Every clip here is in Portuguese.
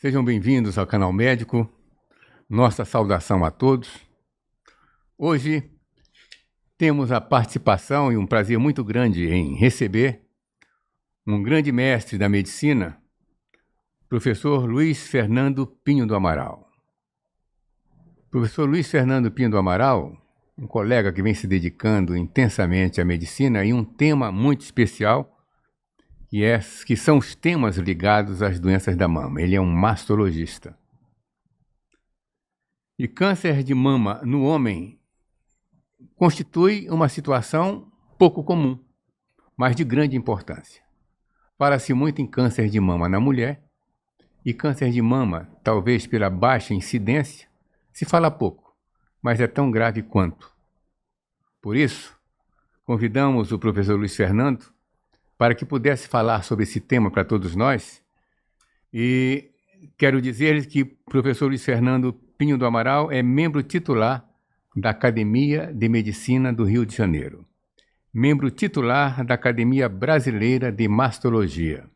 Sejam bem-vindos ao Canal Médico. Nossa saudação a todos. Hoje temos a participação e um prazer muito grande em receber um grande mestre da medicina, professor Luiz Fernando Pinho do Amaral. Professor Luiz Fernando Pinho do Amaral, um colega que vem se dedicando intensamente à medicina e um tema muito especial, que são os temas ligados às doenças da mama. Ele é um mastologista. E câncer de mama no homem constitui uma situação pouco comum, mas de grande importância. Fala-se muito em câncer de mama na mulher, e câncer de mama, talvez pela baixa incidência, se fala pouco, mas é tão grave quanto. Por isso, convidamos o professor Luiz Fernando para que pudesse falar sobre esse tema para todos nós. E quero dizer que o professor Luiz Fernando Pinho do Amaral é membro titular da Academia de Medicina do Rio de Janeiro, membro titular da Academia Brasileira de Mastologia,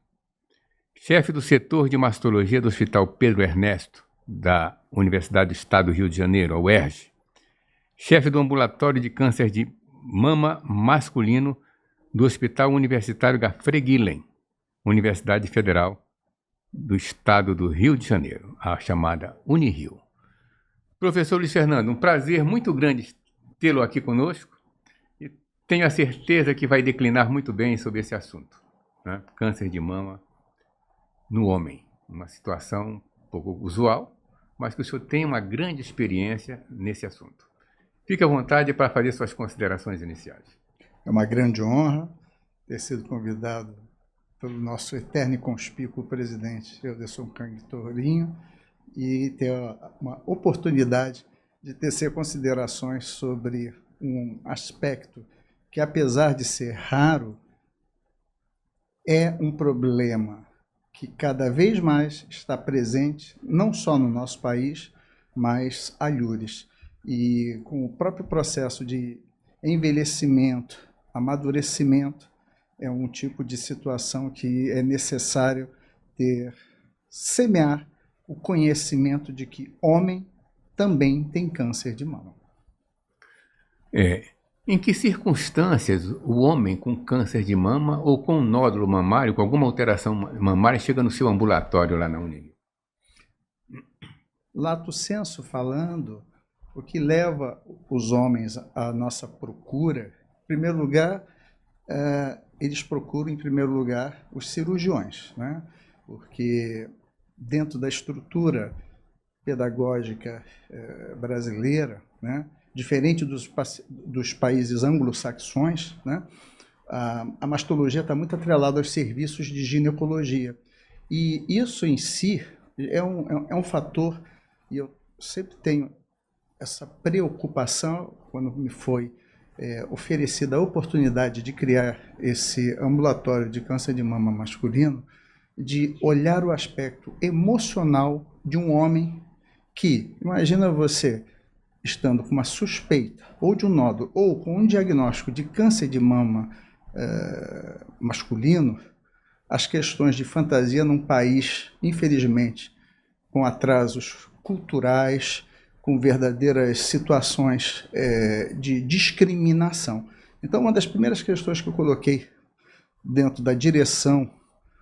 chefe do setor de mastologia do Hospital Pedro Ernesto, da Universidade do Estado do Rio de Janeiro, a UERJ, chefe do ambulatório de câncer de mama masculino do Hospital Universitário Gafre Guilhem, Universidade Federal do Estado do Rio de Janeiro, a chamada Unirio. Professor Luiz Fernando, um prazer muito grande tê-lo aqui conosco e tenho a certeza que vai declinar muito bem sobre esse assunto, né? Câncer de mama no homem, uma situação um pouco usual, mas que o senhor tem uma grande experiência nesse assunto. Fique à vontade para fazer suas considerações iniciais. É uma grande honra ter sido convidado pelo nosso eterno e conspícuo presidente, Euderson Kang Torinho, e ter uma oportunidade de tecer considerações sobre um aspecto que, apesar de ser raro, é um problema que cada vez mais está presente, não só no nosso país, mas alhures. E com o próprio processo de envelhecimento, amadurecimento, é um tipo de situação que é necessário semear o conhecimento de que homem também tem câncer de mama. Em que circunstâncias o homem com câncer de mama ou com nódulo mamário, com alguma alteração mamária, chega no seu ambulatório lá na Unirio? Lato sensu falando, o que leva os homens à nossa procura, em primeiro lugar, eles procuram, em primeiro lugar, os cirurgiões, né? Porque dentro da estrutura pedagógica brasileira, né, diferente dos países anglo-saxões, né, a mastologia está muito atrelada aos serviços de ginecologia. E isso em si é um fator, e eu sempre tenho essa preocupação quando me foi oferecida a oportunidade de criar esse ambulatório de câncer de mama masculino, de olhar o aspecto emocional de um homem que, imagina você estando com uma suspeita ou de um nódulo ou com um diagnóstico de câncer de mama masculino, as questões de fantasia num país, infelizmente, com atrasos culturais, com verdadeiras situações de discriminação. Então, uma das primeiras questões que eu coloquei dentro da direção,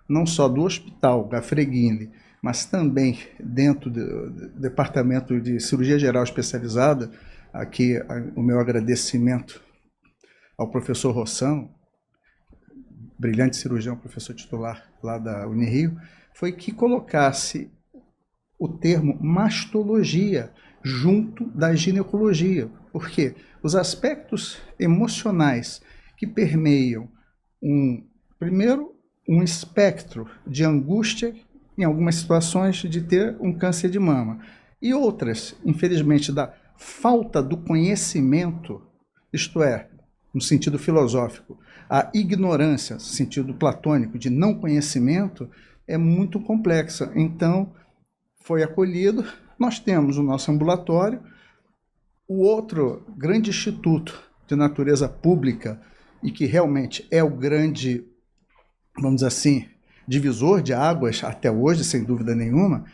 não só do Hospital Gafre Guilhem, mas também dentro do Departamento de Cirurgia Geral Especializada, aqui o meu agradecimento ao professor Rossano, brilhante cirurgião, professor titular lá da Unirio, foi que colocasse o termo mastologia junto da ginecologia, porque os aspectos emocionais que permeiam primeiro, um espectro de angústia em algumas situações de ter um câncer de mama, e outras, infelizmente, da falta do conhecimento, isto é, no sentido filosófico, a ignorância, no sentido platônico, de não conhecimento, é muito complexa. Então, foi acolhido. Nós temos o nosso ambulatório, o outro grande instituto de natureza pública, e que realmente é o grande, vamos dizer assim, divisor de águas até hoje, sem dúvida nenhuma,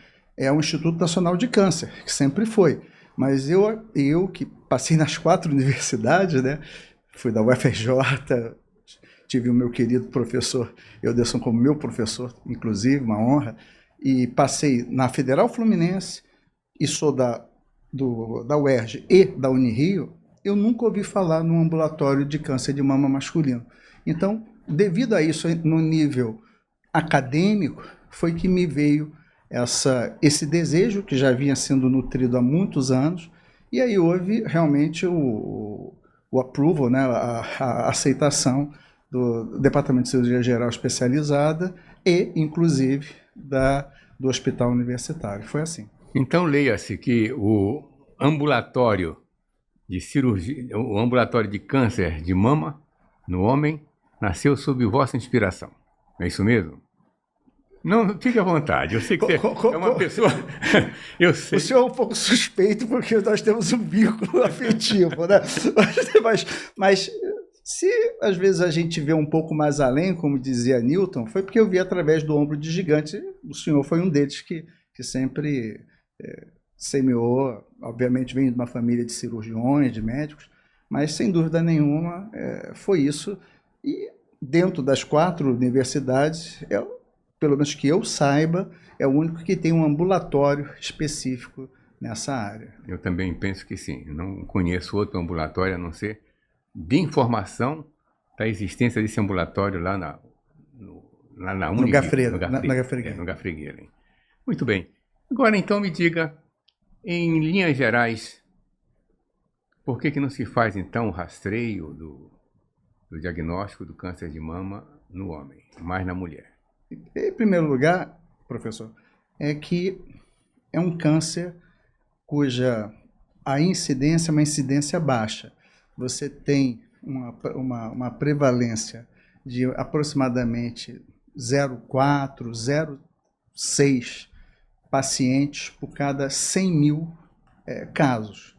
é o Instituto Nacional de Câncer, que sempre foi. Mas eu que passei nas 4 universidades, né? Fui da UFRJ, tive o meu querido professor Euderson como meu professor, inclusive, uma honra, e passei na Federal Fluminense, e sou da UERJ e da Unirio. Eu nunca ouvi falar num ambulatório de câncer de mama masculino. Então, devido a isso, no nível acadêmico, foi que me veio esse desejo, que já vinha sendo nutrido há muitos anos, e aí houve realmente o approval, né, a aceitação do Departamento de Cirurgia Geral Especializada e, inclusive, do Hospital Universitário. Foi assim. Então, leia-se que o ambulatório de cirurgia, o ambulatório de câncer de mama no homem nasceu sob vossa inspiração. É isso mesmo? Não, fique à vontade. Eu sei que você é uma pessoa... Eu sei. O senhor é um pouco suspeito porque nós temos um vínculo afetivo, né? Mas se às vezes a gente vê um pouco mais além, como dizia Newton, foi porque eu vi através do ombro de gigante. O senhor foi um deles que sempre semeou. Obviamente vem de uma família de cirurgiões, de médicos, mas sem dúvida nenhuma foi isso. E dentro das 4 universidades, pelo menos que eu saiba, é o único que tem um ambulatório específico nessa área. Eu também penso que sim. Eu não conheço outro ambulatório a não ser de informação da existência desse ambulatório lá na No Gafreira. No Gafregueira. Muito bem. Agora, então, me diga, em linhas gerais, por que não se faz, então, o rastreio do diagnóstico do câncer de mama no homem, mais na mulher? Em primeiro lugar, professor, é que é um câncer cuja a incidência é uma incidência baixa. Você tem uma prevalência de aproximadamente 0,4, 0,6 pacientes por cada 100 mil casos.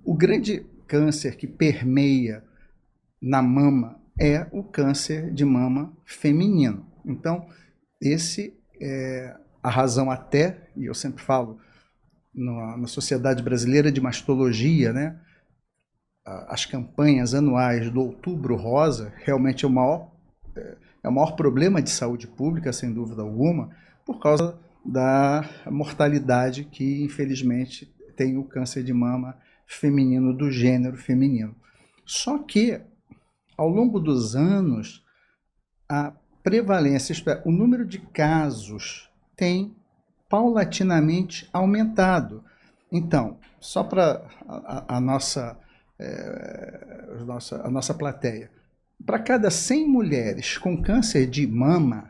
O grande câncer que permeia na mama é o câncer de mama feminino. Então, esse é a razão até, e eu sempre falo, na Sociedade Brasileira de Mastologia, né, as campanhas anuais do Outubro Rosa realmente é o maior problema de saúde pública, sem dúvida alguma, por causa da mortalidade que, infelizmente, tem o câncer de mama feminino, do gênero feminino. Só que, ao longo dos anos, a prevalência, isto é, o número de casos tem paulatinamente aumentado. Então, só para a nossa plateia, para cada 100 mulheres com câncer de mama,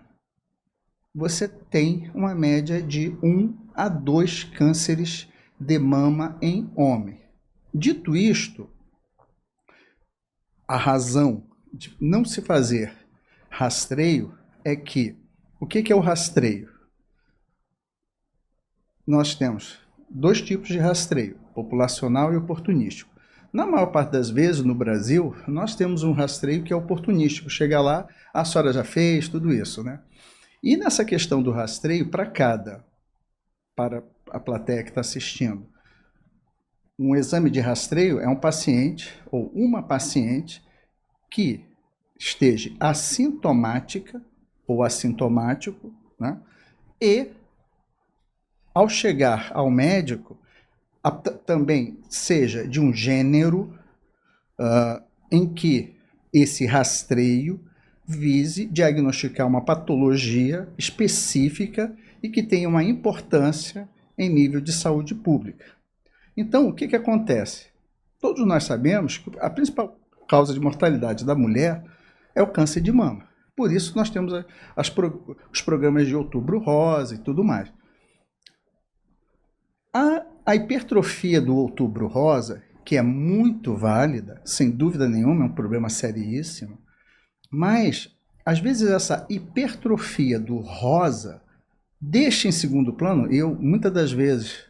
você tem uma média de 1 a 2 cânceres de mama em homem. Dito isto, a razão de não se fazer rastreio é que, o que é o rastreio? Nós temos 2 tipos de rastreio, populacional e oportunístico. Na maior parte das vezes, no Brasil, nós temos um rastreio que é oportunístico. Chega lá, a senhora já fez, tudo isso, né? E nessa questão do rastreio, para a plateia que está assistindo, um exame de rastreio é um paciente ou uma paciente que esteja assintomática ou assintomático, né? E, ao chegar ao médico, também seja de um gênero em que esse rastreio vise diagnosticar uma patologia específica e que tenha uma importância em nível de saúde pública. Então, o que acontece? Todos nós sabemos que a principal causa de mortalidade da mulher é o câncer de mama. Por isso nós temos os programas de Outubro Rosa e tudo mais. A hipertrofia do Outubro Rosa, que é muito válida, sem dúvida nenhuma, é um problema seríssimo, mas, às vezes, essa hipertrofia do rosa deixa em segundo plano. Muitas das vezes,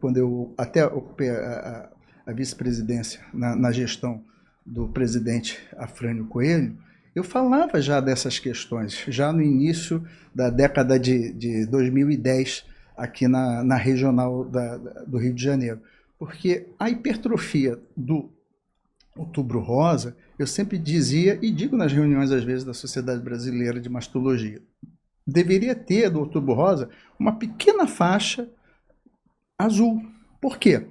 quando eu até ocupei a vice-presidência na gestão do presidente Afrânio Coelho, eu falava já dessas questões, já no início da década de 2010, aqui na regional do Rio de Janeiro. Porque a hipertrofia do Outubro Rosa, eu sempre dizia, e digo nas reuniões às vezes da Sociedade Brasileira de Mastologia, deveria ter do Outubro Rosa uma pequena faixa azul. Por quê?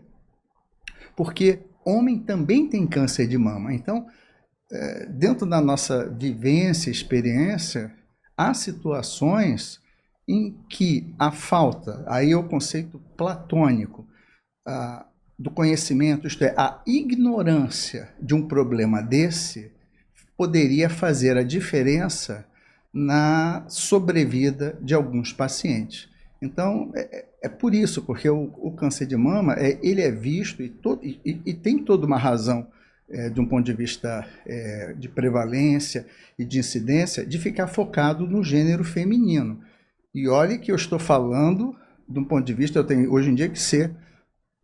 Porque homem também tem câncer de mama. Então, dentro da nossa vivência, experiência, há situações em que a falta, aí é o conceito platônico, do conhecimento, isto é, a ignorância de um problema desse, poderia fazer a diferença na sobrevida de alguns pacientes. Então, é por isso, porque o câncer de mama, ele é visto e tem toda uma razão, de um ponto de vista de prevalência e de incidência, de ficar focado no gênero feminino. E olhe que eu estou falando, de um ponto de vista, eu tenho hoje em dia que ser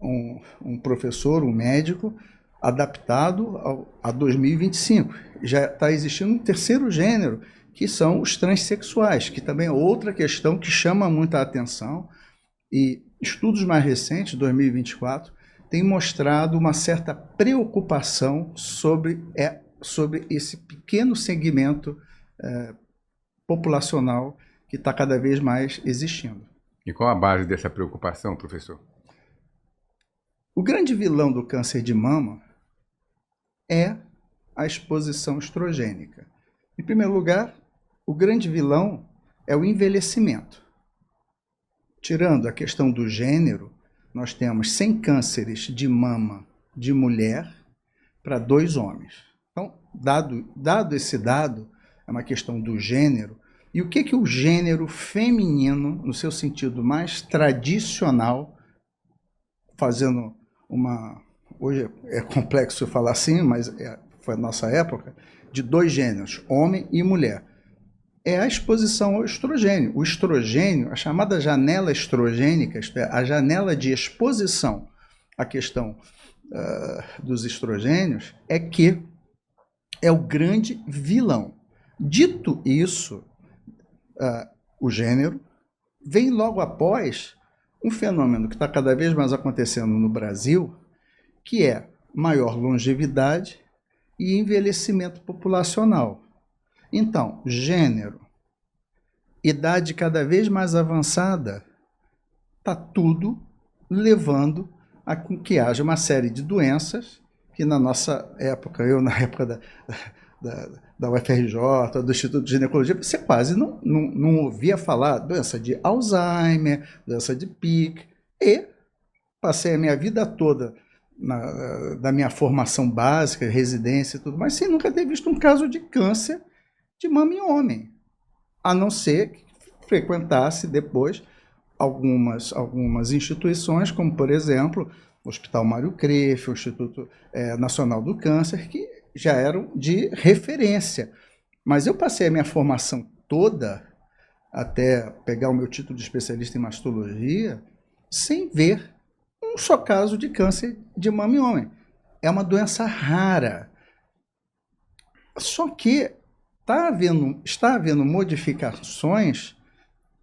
um professor, um médico, adaptado a 2025. Já está existindo um terceiro gênero, que são os transexuais, que também é outra questão que chama muita atenção. E estudos mais recentes, 2024, têm mostrado uma certa preocupação sobre esse pequeno segmento populacional que está cada vez mais existindo. E qual a base dessa preocupação, professor? O grande vilão do câncer de mama é a exposição estrogênica. Em primeiro lugar, o grande vilão é o envelhecimento. Tirando a questão do gênero, nós temos 100 cânceres de mama de mulher para 2 homens. Então, dado esse dado, é uma questão do gênero. E o que o gênero feminino, no seu sentido mais tradicional, fazendo hoje é complexo falar assim, mas foi a nossa época, de 2 gêneros, homem e mulher. É a exposição ao estrogênio. O estrogênio, a chamada janela estrogênica, isto é, a janela de exposição à questão dos estrogênios, é que é o grande vilão. Dito isso, o gênero vem logo após um fenômeno que está cada vez mais acontecendo no Brasil, que é maior longevidade e envelhecimento populacional. Então, gênero, idade cada vez mais avançada, está tudo levando a que haja uma série de doenças que na nossa época, eu na época da UFRJ, do Instituto de Ginecologia, você quase não ouvia falar doença de Alzheimer, doença de Pick, e passei a minha vida toda da minha formação básica, residência e tudo mais, sem nunca ter visto um caso de câncer de mama em homem, a não ser que frequentasse depois algumas instituições, como, por exemplo, o Hospital Mário Kreff, o Instituto Nacional do Câncer, que já eram de referência. Mas eu passei a minha formação toda, até pegar o meu título de especialista em mastologia, sem ver um só caso de câncer de mama em homem. É uma doença rara. Só que está havendo modificações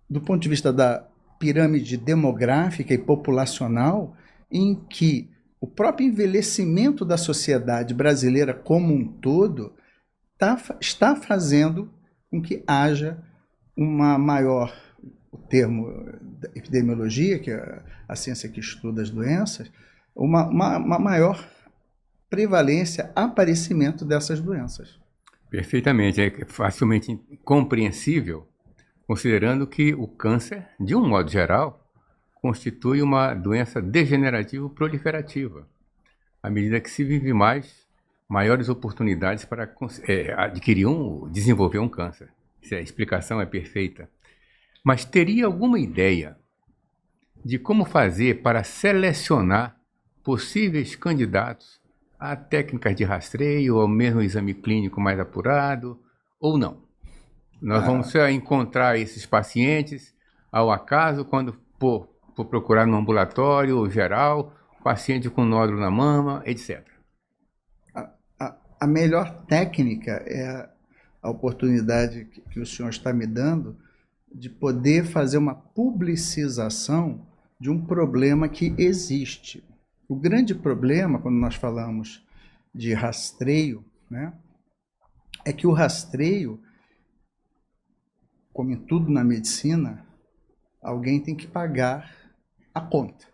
do ponto de vista da pirâmide demográfica e populacional, em que o próprio envelhecimento da sociedade brasileira como um todo está fazendo com que haja uma maior, o termo da epidemiologia, que é a ciência que estuda as doenças, uma maior prevalência, aparecimento dessas doenças. Perfeitamente, é facilmente compreensível, considerando que o câncer, de um modo geral, constitui uma doença degenerativa proliferativa. À medida que se vive mais, maiores oportunidades para desenvolver um câncer. A explicação é perfeita. Mas teria alguma ideia de como fazer para selecionar possíveis candidatos a técnicas de rastreio ou mesmo exame clínico mais apurado, ou não? Nós vamos encontrar esses pacientes ao acaso quando for procurar no ambulatório geral, paciente com nódulo na mama, etc. A melhor técnica é a oportunidade que o senhor está me dando de poder fazer uma publicização de um problema que existe. O grande problema, quando nós falamos de rastreio, né, é que o rastreio, como em tudo na medicina, alguém tem que pagar a conta.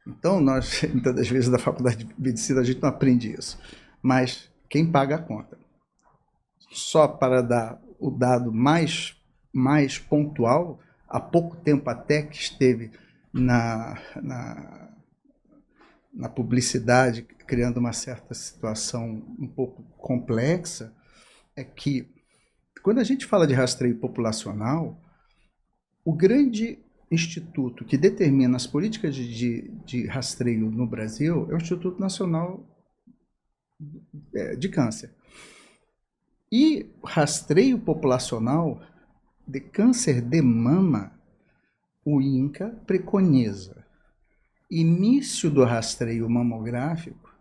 Então, nós, muitas das vezes, da faculdade de medicina, a gente não aprende isso. Mas quem paga a conta? Só para dar o dado mais pontual, há pouco tempo até que esteve na publicidade, criando uma certa situação um pouco complexa, é que, quando a gente fala de rastreio populacional, o grande instituto que determina as políticas de rastreio no Brasil é o Instituto Nacional de Câncer. E rastreio populacional de câncer de mama, o INCA preconiza início do rastreio mamográfico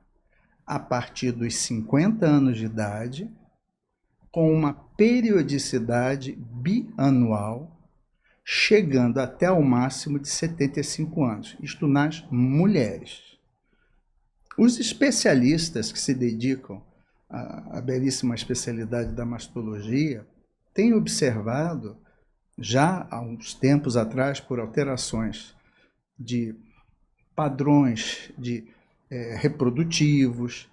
a partir dos 50 anos de idade, com uma periodicidade bianual, chegando até ao máximo de 75 anos, isto nas mulheres. Os especialistas que se dedicam à belíssima especialidade da mastologia têm observado, já há uns tempos atrás, por alterações de padrões reprodutivos,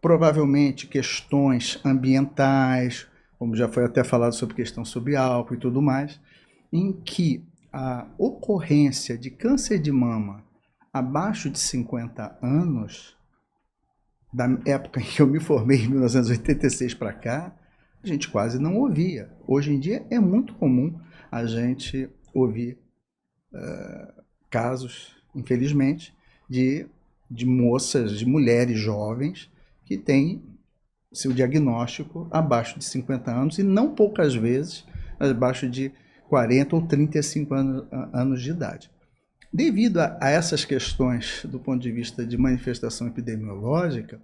provavelmente questões ambientais, como já foi até falado sobre questão sobre álcool e tudo mais, em que a ocorrência de câncer de mama abaixo de 50 anos, da época em que eu me formei, em 1986 para cá, a gente quase não ouvia. Hoje em dia é muito comum a gente ouvir casos, infelizmente, de moças, de mulheres jovens que têm seu diagnóstico abaixo de 50 anos e não poucas vezes abaixo de 40 ou 35 anos de idade. Devido a essas questões do ponto de vista de manifestação epidemiológica,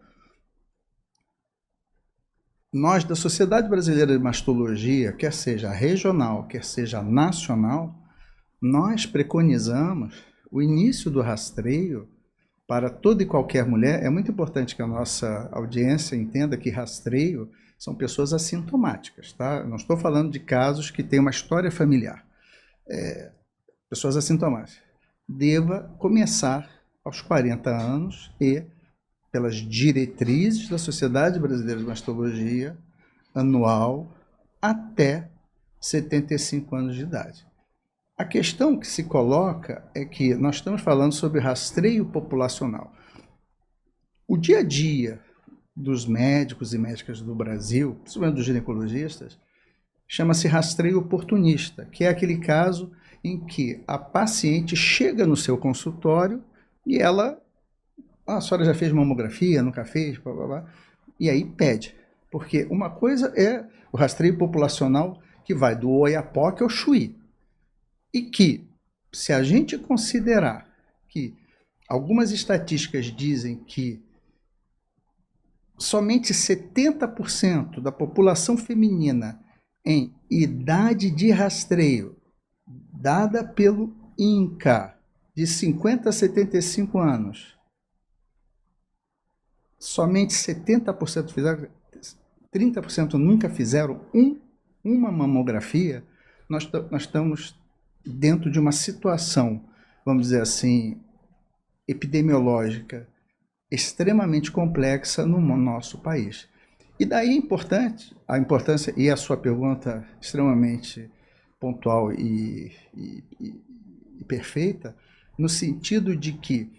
nós da Sociedade Brasileira de Mastologia, quer seja regional, quer seja nacional, nós preconizamos o início do rastreio para toda e qualquer mulher. É muito importante que a nossa audiência entenda que rastreio são pessoas assintomáticas, tá? Não estou falando de casos que têm uma história familiar. Pessoas assintomáticas. Deva começar aos 40 anos e, pelas diretrizes da Sociedade Brasileira de Mastologia, anual, até 75 anos de idade. A questão que se coloca é que nós estamos falando sobre rastreio populacional. O dia a dia dos médicos e médicas do Brasil, principalmente dos ginecologistas, chama-se rastreio oportunista, que é aquele caso em que a paciente chega no seu consultório e ela, a senhora já fez mamografia, nunca fez, blá, blá, blá, e aí pede. Porque uma coisa é o rastreio populacional que vai do Oiapoque ao Chuí, e que, se a gente considerar que algumas estatísticas dizem que somente 70% da população feminina em idade de rastreio, dada pelo INCA, de 50 a 75 anos, somente 70% fizeram, 30% nunca fizeram uma mamografia, nós estamos dentro de uma situação, vamos dizer assim, epidemiológica extremamente complexa no nosso país. E daí a importância, e a sua pergunta extremamente pontual e perfeita, no sentido de que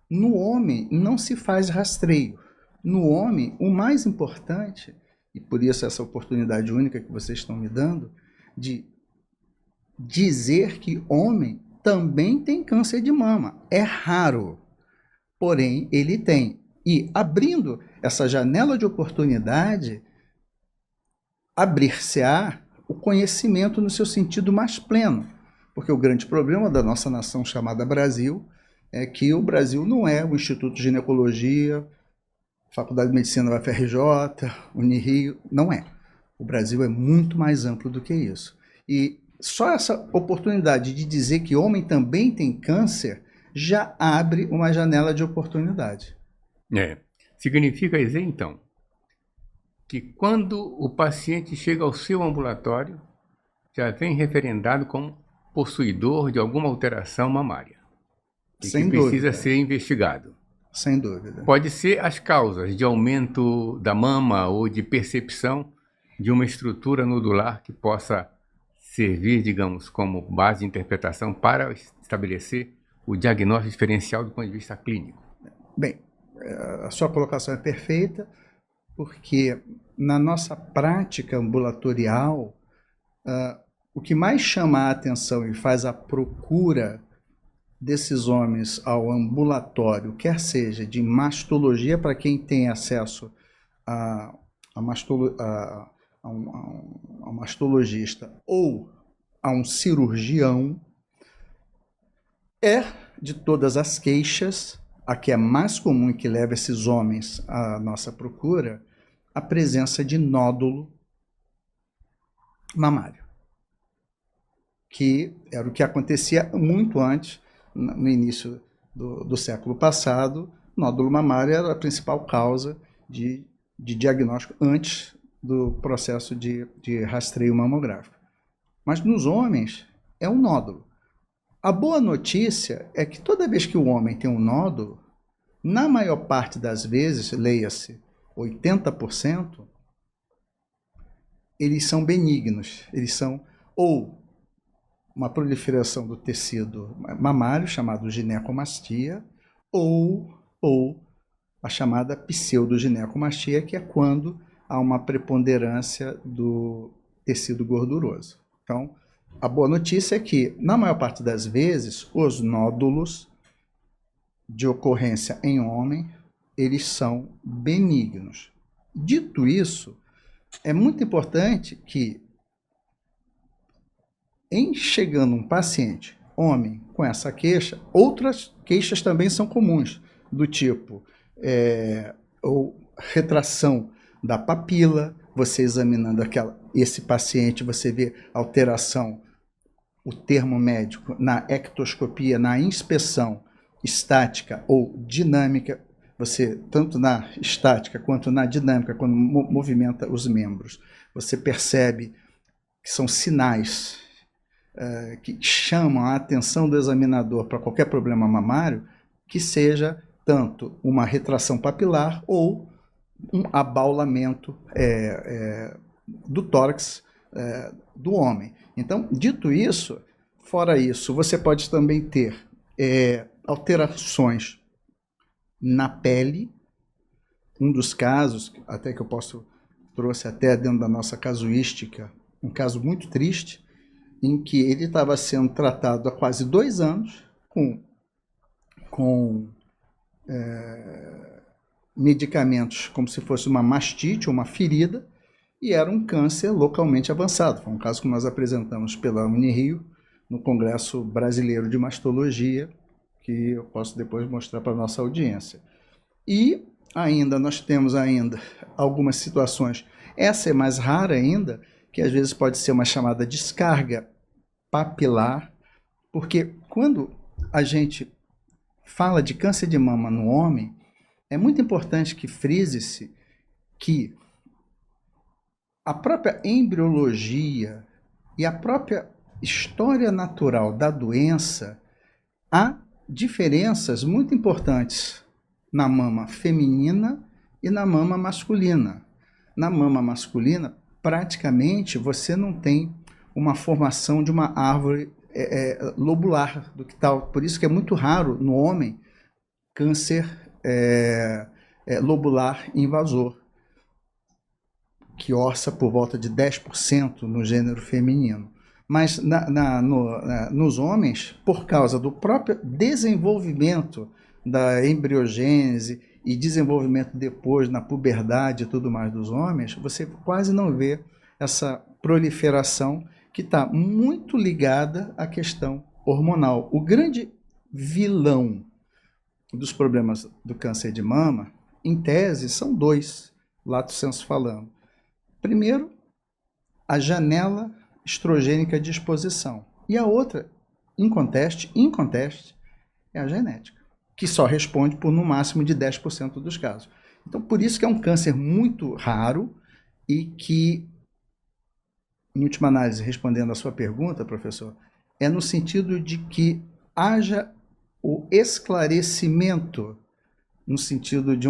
no homem não se faz rastreio. No homem, o mais importante, e por isso essa oportunidade única que vocês estão me dando, de dizer que homem também tem câncer de mama. É raro, porém ele tem. E abrindo essa janela de oportunidade, abrir-se-á o conhecimento no seu sentido mais pleno. Porque o grande problema da nossa nação chamada Brasil é que o Brasil não é o Instituto de Ginecologia, Faculdade de Medicina da UFRJ, Unirio, não é. O Brasil é muito mais amplo do que isso. E só essa oportunidade de dizer que homem também tem câncer já abre uma janela de oportunidade. Significa dizer, então, que quando o paciente chega ao seu ambulatório, já vem referendado como possuidor de alguma alteração mamária e Sem que precisa dúvida. ser investigado. Sem dúvida. Pode ser as causas de aumento da mama ou de percepção de uma estrutura nodular que possa servir, digamos, como base de interpretação para estabelecer o diagnóstico diferencial do ponto de vista clínico. Bem, a sua colocação é perfeita, porque na nossa prática ambulatorial, o que mais chama a atenção e faz a procura desses homens ao ambulatório, quer seja de mastologia, para quem tem acesso a um mastologista ou a um cirurgião, é, de todas as queixas, a que é mais comum e que leva esses homens à nossa procura, a presença de nódulo mamário, que era o que acontecia muito antes, no início do século passado. Nódulo mamário era a principal causa de diagnóstico antes do processo de rastreio mamográfico. Mas nos homens é um nódulo. A boa notícia é que toda vez que o homem tem um nódulo, na maior parte das vezes, leia-se 80%, eles são benignos, eles são ou uma proliferação do tecido mamário, chamado ginecomastia, ou a chamada pseudoginecomastia, que é quando há uma preponderância do tecido gorduroso. Então, a boa notícia é que, na maior parte das vezes, os nódulos de ocorrência em homem, eles são benignos. Dito isso, é muito importante que, em chegando um paciente, homem, com essa queixa, outras queixas também são comuns, do tipo ou retração da papila. Você examinando esse paciente, você vê alteração, o termo médico, na ectoscopia, na inspeção estática ou dinâmica. Você, tanto na estática quanto na dinâmica, quando movimenta os membros, você percebe que são sinais que chamam a atenção do examinador para qualquer problema mamário, que seja tanto uma retração papilar ou um abaulamento do tórax do homem. Então, dito isso, fora isso, você pode também ter alterações na pele. Um dos casos, até que eu trouxe até dentro da nossa casuística, um caso muito triste, em que ele estava sendo tratado há quase 2 anos com medicamentos como se fosse uma mastite, uma ferida, e era um câncer localmente avançado. Foi um caso que nós apresentamos pela Unirio, no Congresso Brasileiro de Mastologia, que eu posso depois mostrar para a nossa audiência. E ainda nós temos algumas situações, essa é mais rara ainda, que às vezes pode ser uma chamada descarga papilar, porque quando a gente fala de câncer de mama no homem, é muito importante que frise-se que a própria embriologia e a própria história natural da doença, há diferenças muito importantes na mama feminina e na mama masculina. Na mama masculina, praticamente você não tem uma formação de uma árvore lobular do que tal. Por isso que é muito raro no homem câncer lobular invasor, que orça por volta de 10% no gênero feminino. Mas nos homens, por causa do próprio desenvolvimento da embriogênese e desenvolvimento depois na puberdade e tudo mais dos homens, você quase não vê essa proliferação que está muito ligada à questão hormonal. O grande vilão dos problemas do câncer de mama, em tese, são 2, lato sensu falando. Primeiro, a janela estrogênica de exposição. E a outra, inconteste, é a genética, que só responde por no máximo de 10% dos casos. Então, por isso que é um câncer muito raro e que, em última análise, respondendo à sua pergunta, professor, é no sentido de que haja o esclarecimento, no sentido de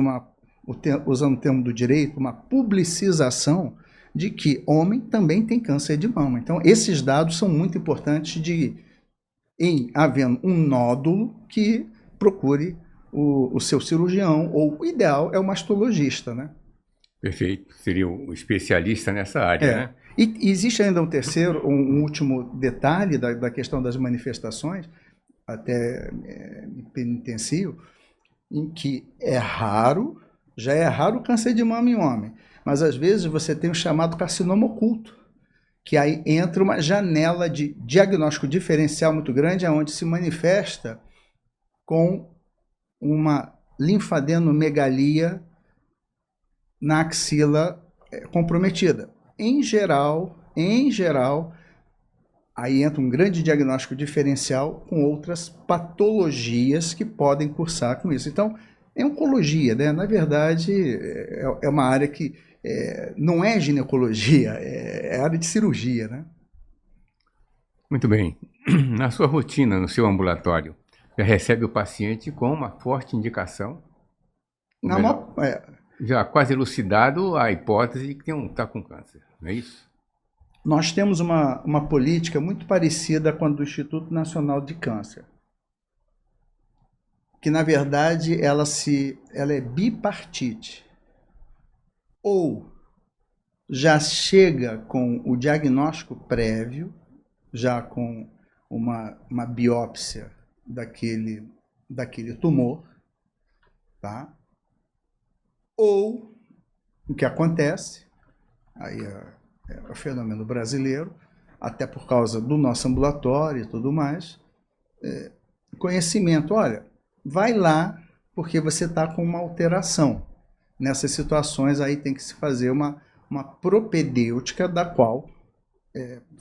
usando o termo do direito, uma publicização de que homem também tem câncer de mama. Então, esses dados são muito importantes em havendo um nódulo que procure o seu cirurgião, ou o ideal é o mastologista, né? Perfeito. Seria o especialista nessa área, né? E existe ainda um último detalhe da questão das manifestações, até me penitencio, em que já é raro o câncer de mama em homem, mas às vezes você tem o chamado carcinoma oculto, que aí entra uma janela de diagnóstico diferencial muito grande, onde se manifesta com uma linfadenomegalia na axila comprometida. Em geral, aí entra um grande diagnóstico diferencial com outras patologias que podem cursar com isso. Então, é oncologia, né? Na verdade, é uma área que não é ginecologia, é área de cirurgia, né? Muito bem. Na sua rotina, no seu ambulatório, já recebe o paciente com uma forte indicação? Já quase elucidado a hipótese de que está com câncer, não é isso? Nós temos uma política muito parecida com a do Instituto Nacional de Câncer, que na verdade ela é bipartite. Ou já chega com o diagnóstico prévio, já com uma biópsia daquele tumor, tá? Ou o que acontece, aí é o fenômeno brasileiro, até por causa do nosso ambulatório e tudo mais, conhecimento, olha, vai lá porque você está com uma alteração. Nessas situações aí tem que se fazer uma propedêutica, da qual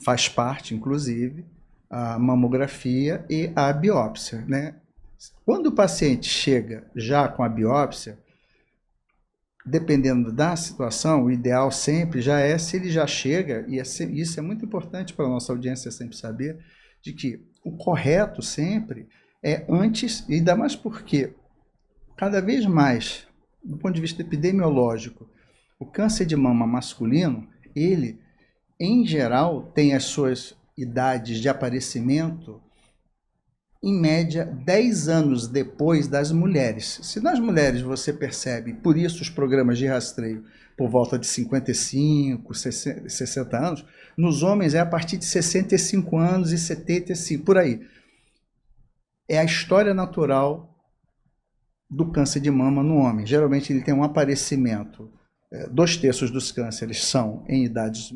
faz parte, inclusive, a mamografia e a biópsia, né? Quando o paciente chega já com a biópsia, dependendo da situação, o ideal sempre já é, se ele já chega, e isso é muito importante para a nossa audiência sempre saber, de que o correto sempre é antes, e ainda mais porque cada vez mais, do ponto de vista epidemiológico, o câncer de mama masculino, ele, em geral, tem as suas idades de aparecimento, em média, 10 anos depois das mulheres. Se nas mulheres você percebe, por isso os programas de rastreio, por volta de 55, 60 anos, nos homens é a partir de 65 anos e 75, por aí. É a história natural do câncer de mama no homem. Geralmente ele tem um aparecimento, 2/3 dos cânceres são em idades,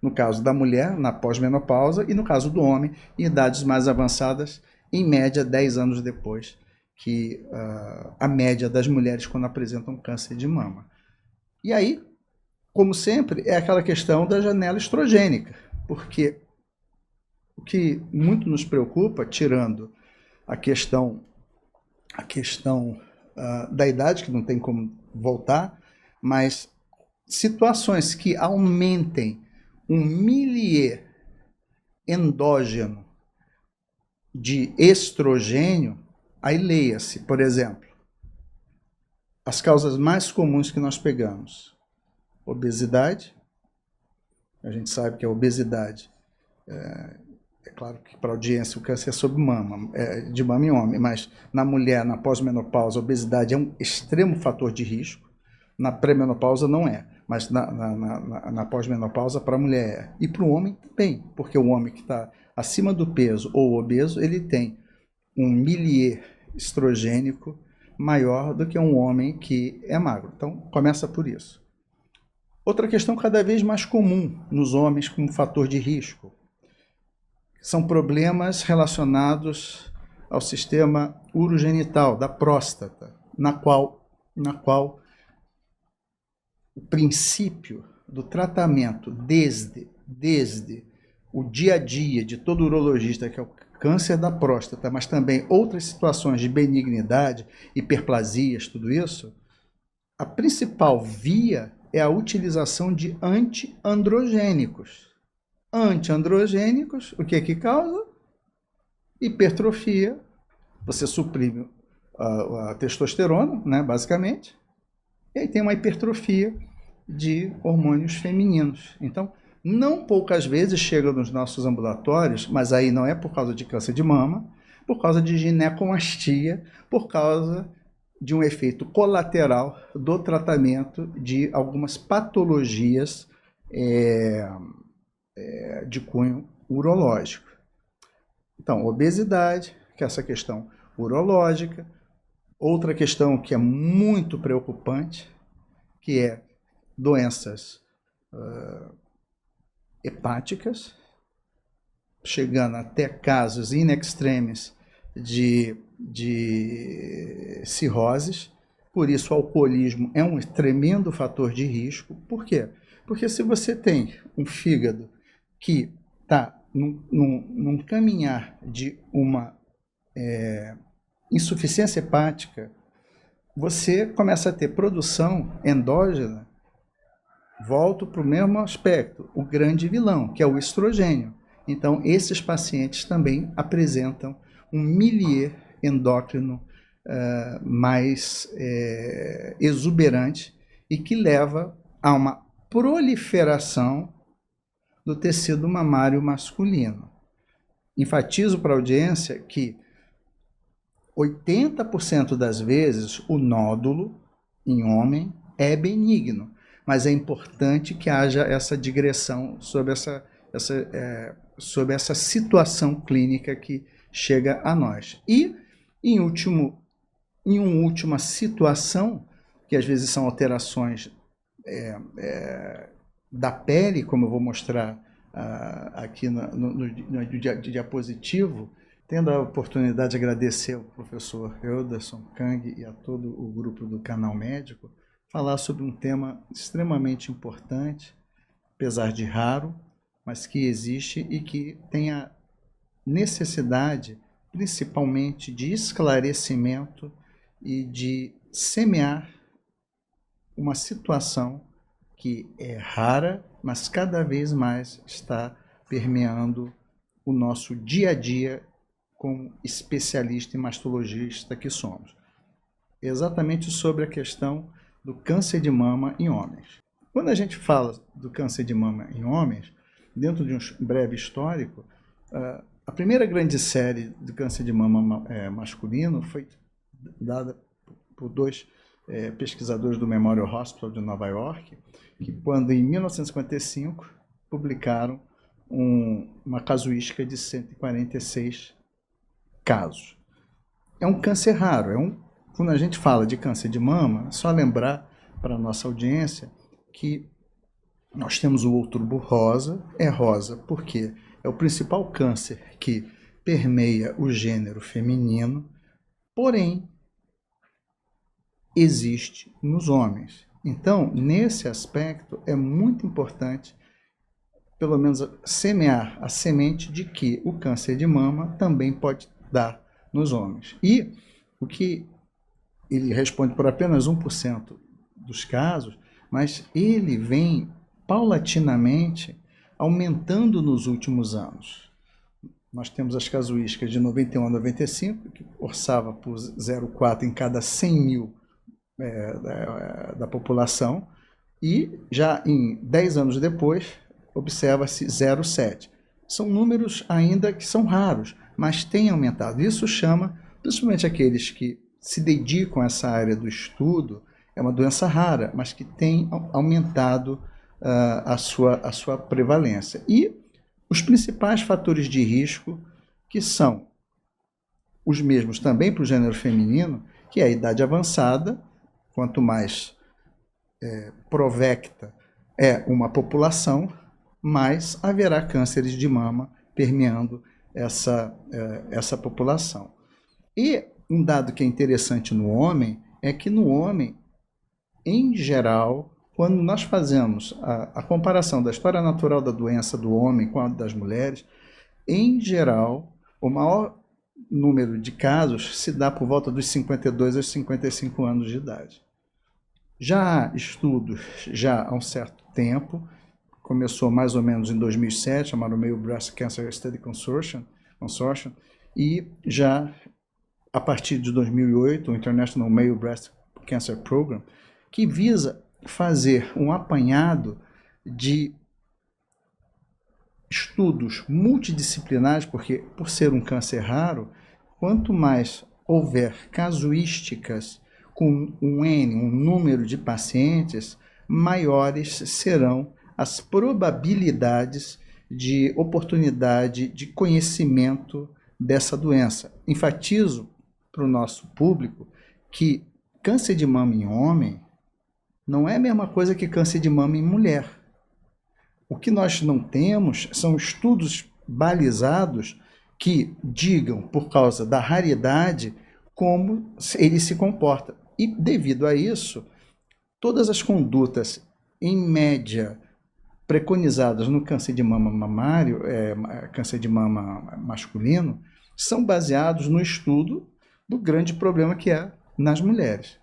no caso da mulher, na pós-menopausa, e no caso do homem, em idades mais avançadas, em média 10 anos depois que a média das mulheres quando apresentam câncer de mama. E aí, como sempre, é aquela questão da janela estrogênica, porque o que muito nos preocupa, tirando a questão da idade, que não tem como voltar, mas situações que aumentem um milieu endógeno de estrogênio, aí leia-se, por exemplo, as causas mais comuns que nós pegamos: obesidade. A gente sabe que a obesidade, é claro que para a audiência o câncer é sobre mama, de mama em homem, mas na mulher, na pós-menopausa, a obesidade é um extremo fator de risco. Na pré-menopausa não é, mas na pós-menopausa para a mulher é. E para o homem também, porque o homem que está acima do peso ou obeso, ele tem um milieu estrogênico maior do que um homem que é magro. Então, começa por isso. Outra questão cada vez mais comum nos homens como fator de risco são problemas relacionados ao sistema urogenital, da próstata, na qual o princípio do tratamento desde o dia a dia de todo urologista, que é o câncer da próstata, mas também outras situações de benignidade, hiperplasias, tudo isso, a principal via é a utilização de antiandrogênicos. Antiandrogênicos, o que causa? Hipertrofia. Você suprime a testosterona, né, basicamente, e aí tem uma hipertrofia de hormônios femininos. Então, não poucas vezes chega nos nossos ambulatórios, mas aí não é por causa de câncer de mama, por causa de ginecomastia, por causa de um efeito colateral do tratamento de algumas patologias de cunho urológico. Então, obesidade, que é essa questão urológica. Outra questão que é muito preocupante, que é doenças hepáticas, chegando até casos in extremis de cirroses. Por isso, o alcoolismo é um tremendo fator de risco. Por quê? Porque se você tem um fígado que está num caminhar de uma insuficiência hepática, você começa a ter produção endógena. Volto para o mesmo aspecto, o grande vilão, que é o estrogênio. Então, esses pacientes também apresentam um milieu endócrino mais exuberante e que leva a uma proliferação do tecido mamário masculino. Enfatizo para a audiência que 80% das vezes o nódulo em homem é benigno, mas é importante que haja essa digressão sobre essa situação clínica que chega a nós. E, em uma última situação, que às vezes são alterações da pele, como eu vou mostrar aqui no diapositivo, tendo a oportunidade de agradecer ao professor Elderson Kang e a todo o grupo do Canal Médico, falar sobre um tema extremamente importante, apesar de raro, mas que existe e que tem a necessidade, principalmente, de esclarecimento e de semear uma situação que é rara, mas cada vez mais está permeando o nosso dia a dia como especialista e mastologista que somos. Exatamente sobre a questão do câncer de mama em homens. Quando a gente fala do câncer de mama em homens, dentro de um breve histórico, a primeira grande série do câncer de mama masculino foi dada por dois pesquisadores do Memorial Hospital de Nova York, que quando em 1955 publicaram uma casuística de 146 casos. É um câncer raro. Quando a gente fala de câncer de mama, é só lembrar para a nossa audiência que nós temos o Outubro Rosa. É rosa porque é o principal câncer que permeia o gênero feminino, porém existe nos homens. Então, nesse aspecto, é muito importante, pelo menos, semear a semente de que o câncer de mama também pode dar nos homens. E o que ele responde por apenas 1% dos casos, mas ele vem paulatinamente aumentando nos últimos anos. Nós temos as casuísticas de 91 a 95, que orçava por 0,4 em cada 100 mil da população, e já em 10 anos depois, observa-se 0,7. São números ainda que são raros, mas têm aumentado. Isso chama, principalmente aqueles que se dedicam a essa área do estudo, é uma doença rara, mas que tem aumentado a sua prevalência. E os principais fatores de risco, que são os mesmos também para o gênero feminino, que é a idade avançada. Quanto mais provecta é uma população, mais haverá cânceres de mama permeando essa população. E um dado que é interessante no homem é que no homem, em geral, quando nós fazemos a comparação da história natural da doença do homem com a das mulheres, em geral, o maior número de casos se dá por volta dos 52 aos 55 anos de idade. Já há estudos, já há um certo tempo, começou mais ou menos em 2007, chamado Male Breast Cancer Study Consortium, e já a partir de 2008, o International Male Breast Cancer Program, que visa fazer um apanhado de estudos multidisciplinares, porque por ser um câncer raro, quanto mais houver casuísticas com um número de pacientes, maiores serão as probabilidades de oportunidade de conhecimento dessa doença. Enfatizo para o nosso público que câncer de mama em homem não é a mesma coisa que câncer de mama em mulher. O que nós não temos são estudos balizados que digam, por causa da raridade, como ele se comporta. E, devido a isso, todas as condutas, em média, preconizadas no câncer de mama mamário, câncer de mama masculino, são baseados no estudo do grande problema que é nas mulheres.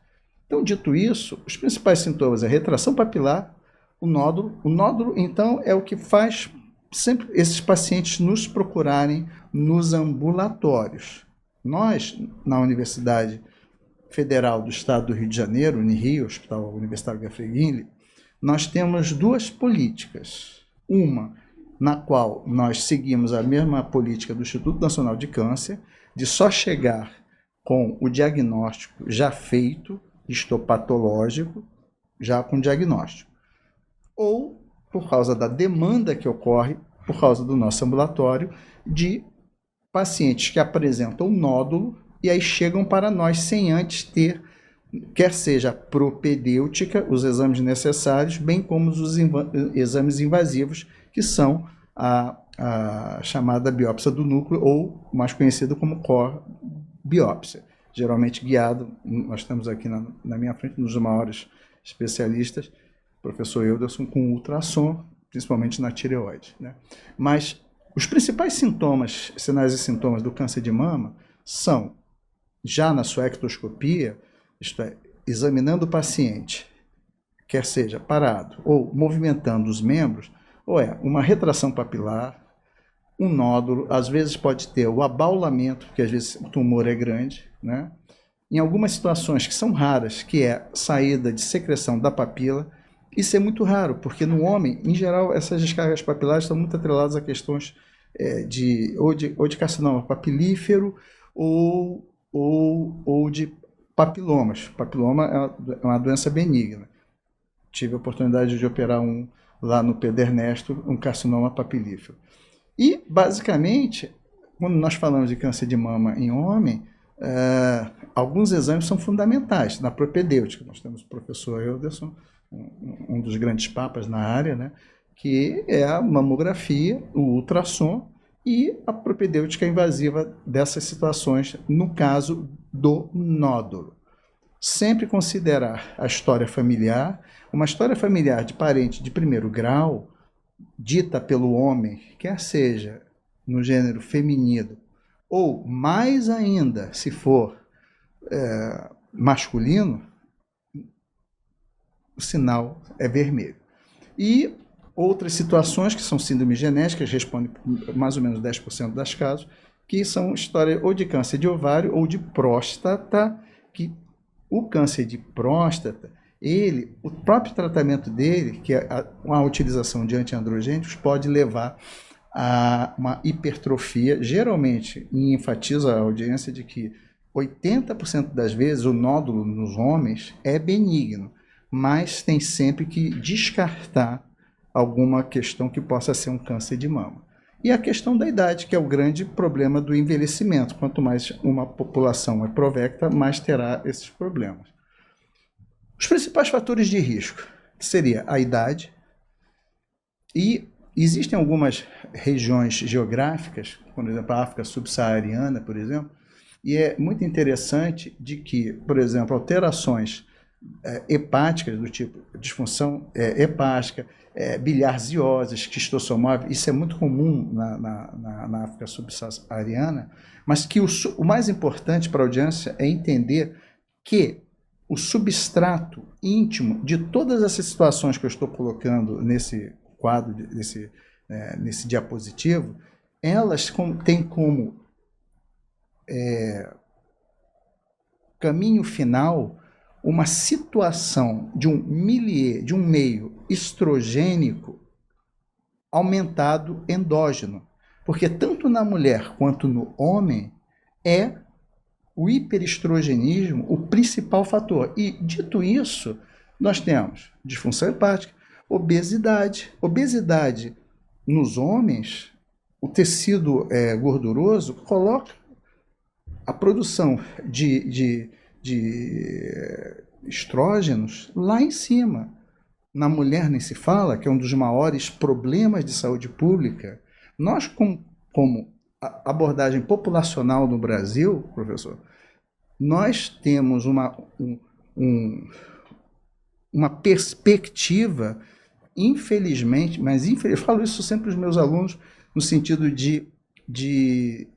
Então, dito isso, os principais sintomas é retração papilar, o nódulo. O nódulo, então, é o que faz sempre esses pacientes nos procurarem nos ambulatórios. Nós, na Universidade Federal do Estado do Rio de Janeiro, Unirio, Hospital Universitário Gefreguinle, nós temos duas políticas. Uma, na qual nós seguimos a mesma política do Instituto Nacional de Câncer, de só chegar com o diagnóstico já feito, histopatológico, já com diagnóstico. Ou, por causa da demanda que ocorre, por causa do nosso ambulatório, de pacientes que apresentam nódulo e aí chegam para nós sem antes ter, quer seja propedêutica, os exames necessários, bem como os exames invasivos, que são a chamada biópsia do núcleo, ou mais conhecido como core biópsia, geralmente guiado. Nós estamos aqui na minha frente, um dos maiores especialistas, professor Euderson, com ultrassom, principalmente na tireoide, né? Mas os principais sintomas, sinais e sintomas do câncer de mama são, já na sua ectoscopia, isto é, examinando o paciente, quer seja parado ou movimentando os membros, ou é uma retração papilar, um nódulo, às vezes pode ter o abaulamento, porque às vezes o tumor é grande, né? Em algumas situações que são raras, que é saída de secreção da papila. Isso é muito raro, porque no homem, em geral, essas descargas papilares estão muito atreladas a questões ou de carcinoma papilífero ou de papilomas. Papiloma é uma doença benigna. Tive a oportunidade de operar lá no Pedro Ernesto, um carcinoma papilífero. E, basicamente, quando nós falamos de câncer de mama em homem, alguns exames são fundamentais. Na propedêutica, nós temos o professor Euderson, um dos grandes papas na área, né, que é a mamografia, o ultrassom e a propedêutica invasiva dessas situações, no caso do nódulo. Sempre considerar a história familiar, uma história familiar de parente de primeiro grau, dita pelo homem, quer seja no gênero feminino, ou mais ainda, se for masculino, o sinal é vermelho. E outras situações que são síndromes genéticas, respondem mais ou menos 10% das casos, que são história ou de câncer de ovário ou de próstata, que o câncer de próstata, o próprio tratamento dele, que é a utilização de antiandrogênicos, pode levar a uma hipertrofia, geralmente, e enfatizo a audiência de que 80% das vezes o nódulo nos homens é benigno, mas tem sempre que descartar alguma questão que possa ser um câncer de mama. E a questão da idade, que é o grande problema do envelhecimento. Quanto mais uma população é provecta, mais terá esses problemas. Os principais fatores de risco seria a idade, e existem algumas regiões geográficas, por exemplo, a África subsaariana, por exemplo, e é muito interessante de que, por exemplo, alterações hepáticas, do tipo disfunção hepática, bilharziose, esquistossomose, isso é muito comum na África subsaariana, mas que o mais importante para a audiência é entender que o substrato íntimo de todas essas situações que eu estou colocando nesse quadro, nesse diapositivo, elas têm como caminho final uma situação de um milieu, de um meio estrogênico aumentado endógeno. Porque tanto na mulher quanto no homem é o hiperestrogenismo o principal fator. E, dito isso, nós temos disfunção hepática, obesidade. Obesidade nos homens, o tecido gorduroso coloca a produção de estrógenos lá em cima. Na mulher nem se fala, que é um dos maiores problemas de saúde pública. Nós, como abordagem populacional no Brasil, professor, nós temos uma perspectiva, infelizmente, mas eu falo isso sempre aos meus alunos, no sentido de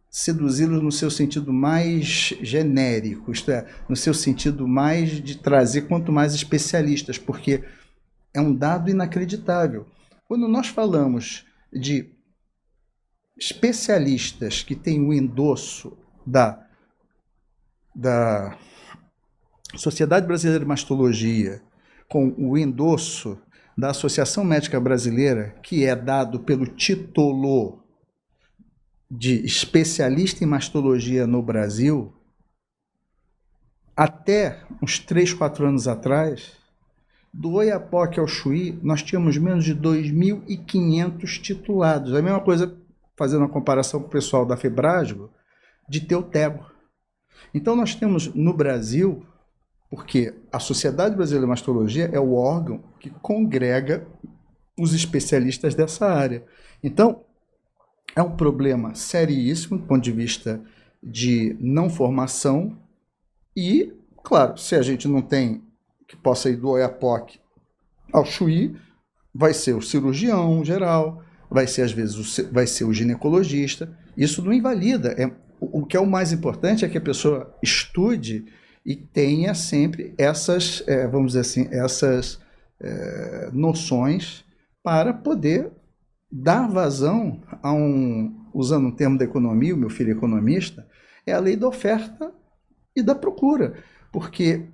seduzi-los no seu sentido mais genérico, isto é, no seu sentido mais de trazer quanto mais especialistas, porque é um dado inacreditável. Quando nós falamos de especialistas que têm o endosso da Sociedade Brasileira de Mastologia, com o endosso da Associação Médica Brasileira, que é dado pelo título de especialista em mastologia no Brasil, até uns 3, 4 anos atrás, do Oiapoque ao Chuí, nós tínhamos menos de 2.500 titulados. É a mesma coisa, fazendo uma comparação com o pessoal da Febrasgo, de Teutego. Então nós temos no Brasil, porque a Sociedade Brasileira de Mastologia é o órgão que congrega os especialistas dessa área. Então, é um problema seríssimo do ponto de vista de não formação e, claro, se a gente não tem que possa ir do Oiapoque ao Chuí, vai ser o cirurgião geral, vai ser às vezes vai ser o ginecologista. Isso não invalida. O que é o mais importante é que a pessoa estude e tenha sempre essas, vamos dizer assim, essas noções para poder dar vazão a usando um termo da economia, o meu filho é economista, é a lei da oferta e da procura, porque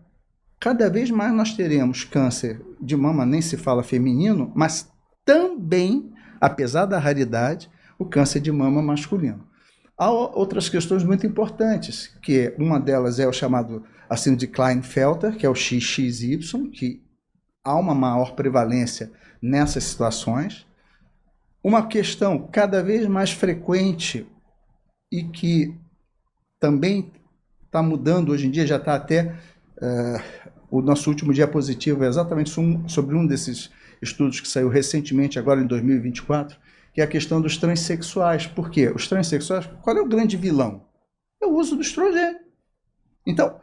cada vez mais nós teremos câncer de mama, nem se fala feminino, mas também, apesar da raridade, o câncer de mama masculino. Há outras questões muito importantes, que uma delas é o chamado síndrome de Klinefelter, que é o XXY, que há uma maior prevalência nessas situações. Uma questão cada vez mais frequente e que também está mudando hoje em dia, já está até... o nosso último diapositivo é exatamente sobre um desses estudos que saiu recentemente, agora em 2024, que é a questão dos transexuais. Por quê? Os transexuais, qual é o grande vilão? É o uso do estrogênio. Então,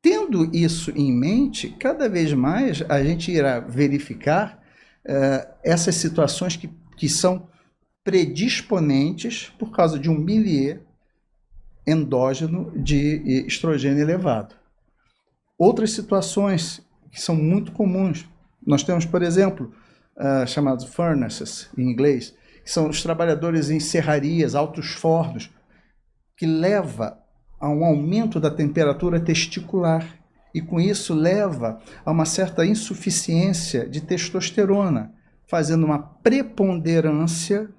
tendo isso em mente, cada vez mais a gente irá verificar essas situações que são predisponentes por causa de um milieu endógeno de estrogênio elevado. Outras situações que são muito comuns, nós temos, por exemplo, chamados furnaces, em inglês, que são os trabalhadores em serrarias, altos fornos, que leva a um aumento da temperatura testicular e, com isso, leva a uma certa insuficiência de testosterona, fazendo uma preponderância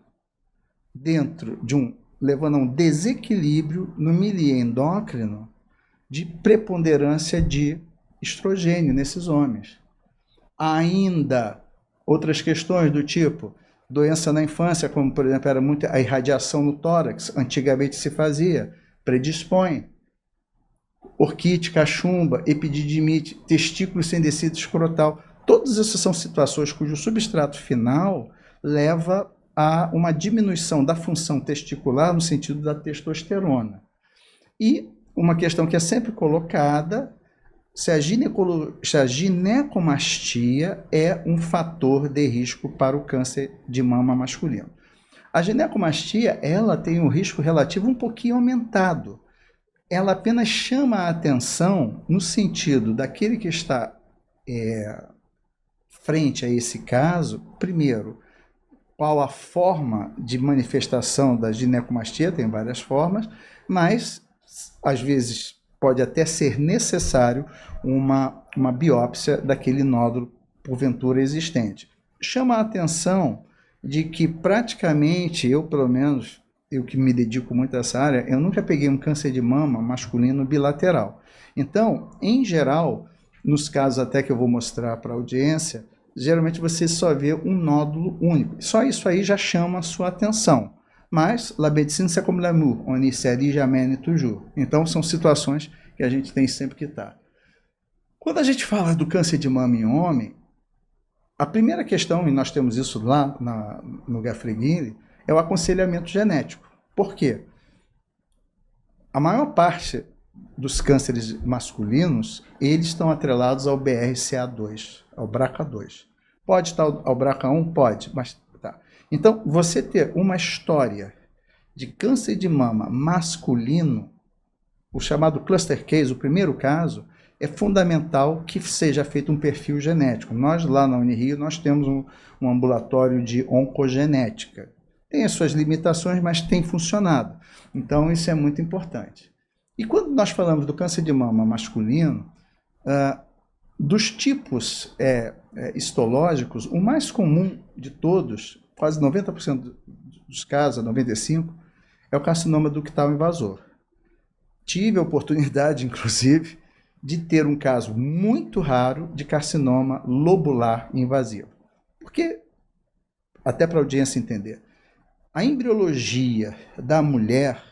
levando a um desequilíbrio no milieu endócrino de preponderância de estrogênio nesses homens. Ainda outras questões do tipo doença na infância, como por exemplo era muito a irradiação no tórax, antigamente se fazia, predispõe. Orquite, cachumba, epididimite, testículo sem descida escrotal. Todas essas são situações cujo substrato final leva a uma diminuição da função testicular no sentido da testosterona. E uma questão que é sempre colocada se a ginecomastia é um fator de risco para o câncer de mama masculino. A ginecomastia, ela tem um risco relativo um pouquinho aumentado. Ela apenas chama a atenção no sentido daquele que está frente a esse caso, primeiro, qual a forma de manifestação da ginecomastia, tem várias formas, mas às vezes pode até ser necessário uma biópsia daquele nódulo porventura existente. Chama a atenção de que praticamente, eu pelo menos, eu que me dedico muito a essa área, eu nunca peguei um câncer de mama masculino bilateral. Então, em geral, nos casos até que eu vou mostrar para a audiência, geralmente você só vê um nódulo único. Só isso aí já chama a sua atenção. Mas, la médecine c'est comme l'amour, on y s'arrige jamais toujours. Então, são situações que a gente tem sempre que estar. Quando a gente fala do câncer de mama em homem, a primeira questão, e nós temos isso lá no Gafreguini, é o aconselhamento genético. Por quê? A maior parte dos cânceres masculinos, eles estão atrelados ao BRCA2, ao BRCA2. Pode estar ao BRCA1? Pode, mas tá. Então, você ter uma história de câncer de mama masculino, o chamado cluster case, o primeiro caso, é fundamental que seja feito um perfil genético. Nós, lá na Unirio, nós temos um ambulatório de oncogenética. Tem as suas limitações, mas tem funcionado. Então, isso é muito importante. E quando nós falamos do câncer de mama masculino, dos tipos histológicos, o mais comum de todos, quase 90% dos casos, 95%, é o carcinoma ductal invasor. Tive a oportunidade, inclusive, de ter um caso muito raro de carcinoma lobular invasivo. Porque, até para a audiência entender, a embriologia da mulher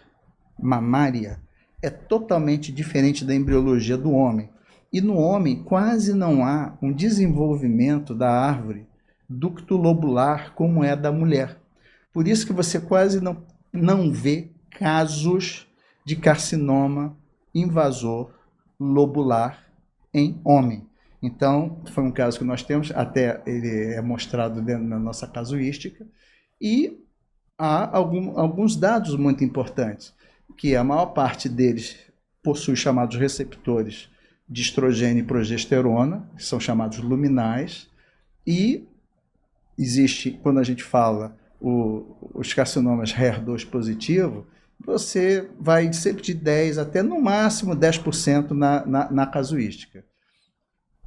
mamária é totalmente diferente da embriologia do homem. E no homem quase não há um desenvolvimento da árvore ductulobular como é da mulher. Por isso que você quase não vê casos de carcinoma invasor lobular em homem. Então, foi um caso que nós temos, até ele é mostrado dentro da nossa casuística, e há alguns dados muito importantes, que a maior parte deles possui chamados receptores de estrogênio e progesterona, que são chamados luminais, e existe, quando a gente fala os carcinomas HER2 positivo, você vai sempre de 10% até no máximo 10% na casuística.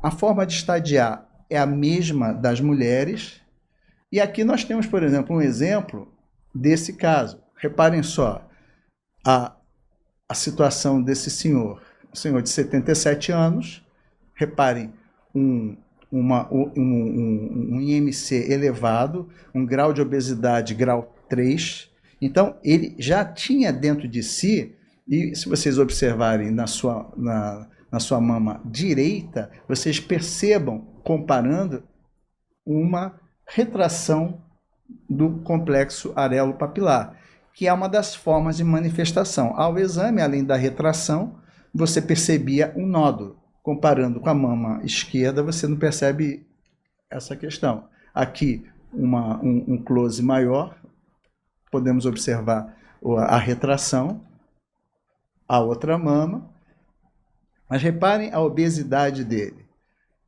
A forma de estadiar é a mesma das mulheres, e aqui nós temos, por exemplo, um exemplo desse caso. Reparem só a situação desse senhor. Um senhor de 77 anos, reparem, um IMC elevado, um grau de obesidade grau 3. Então, ele já tinha dentro de si, e se vocês observarem na sua mama direita, vocês percebam, comparando, uma retração do complexo arelo-papilar, que é uma das formas de manifestação. Ao exame, além da retração, você percebia um nódulo. Comparando com a mama esquerda, você não percebe essa questão. Aqui, um close maior, podemos observar a retração, a outra mama, mas reparem a obesidade dele.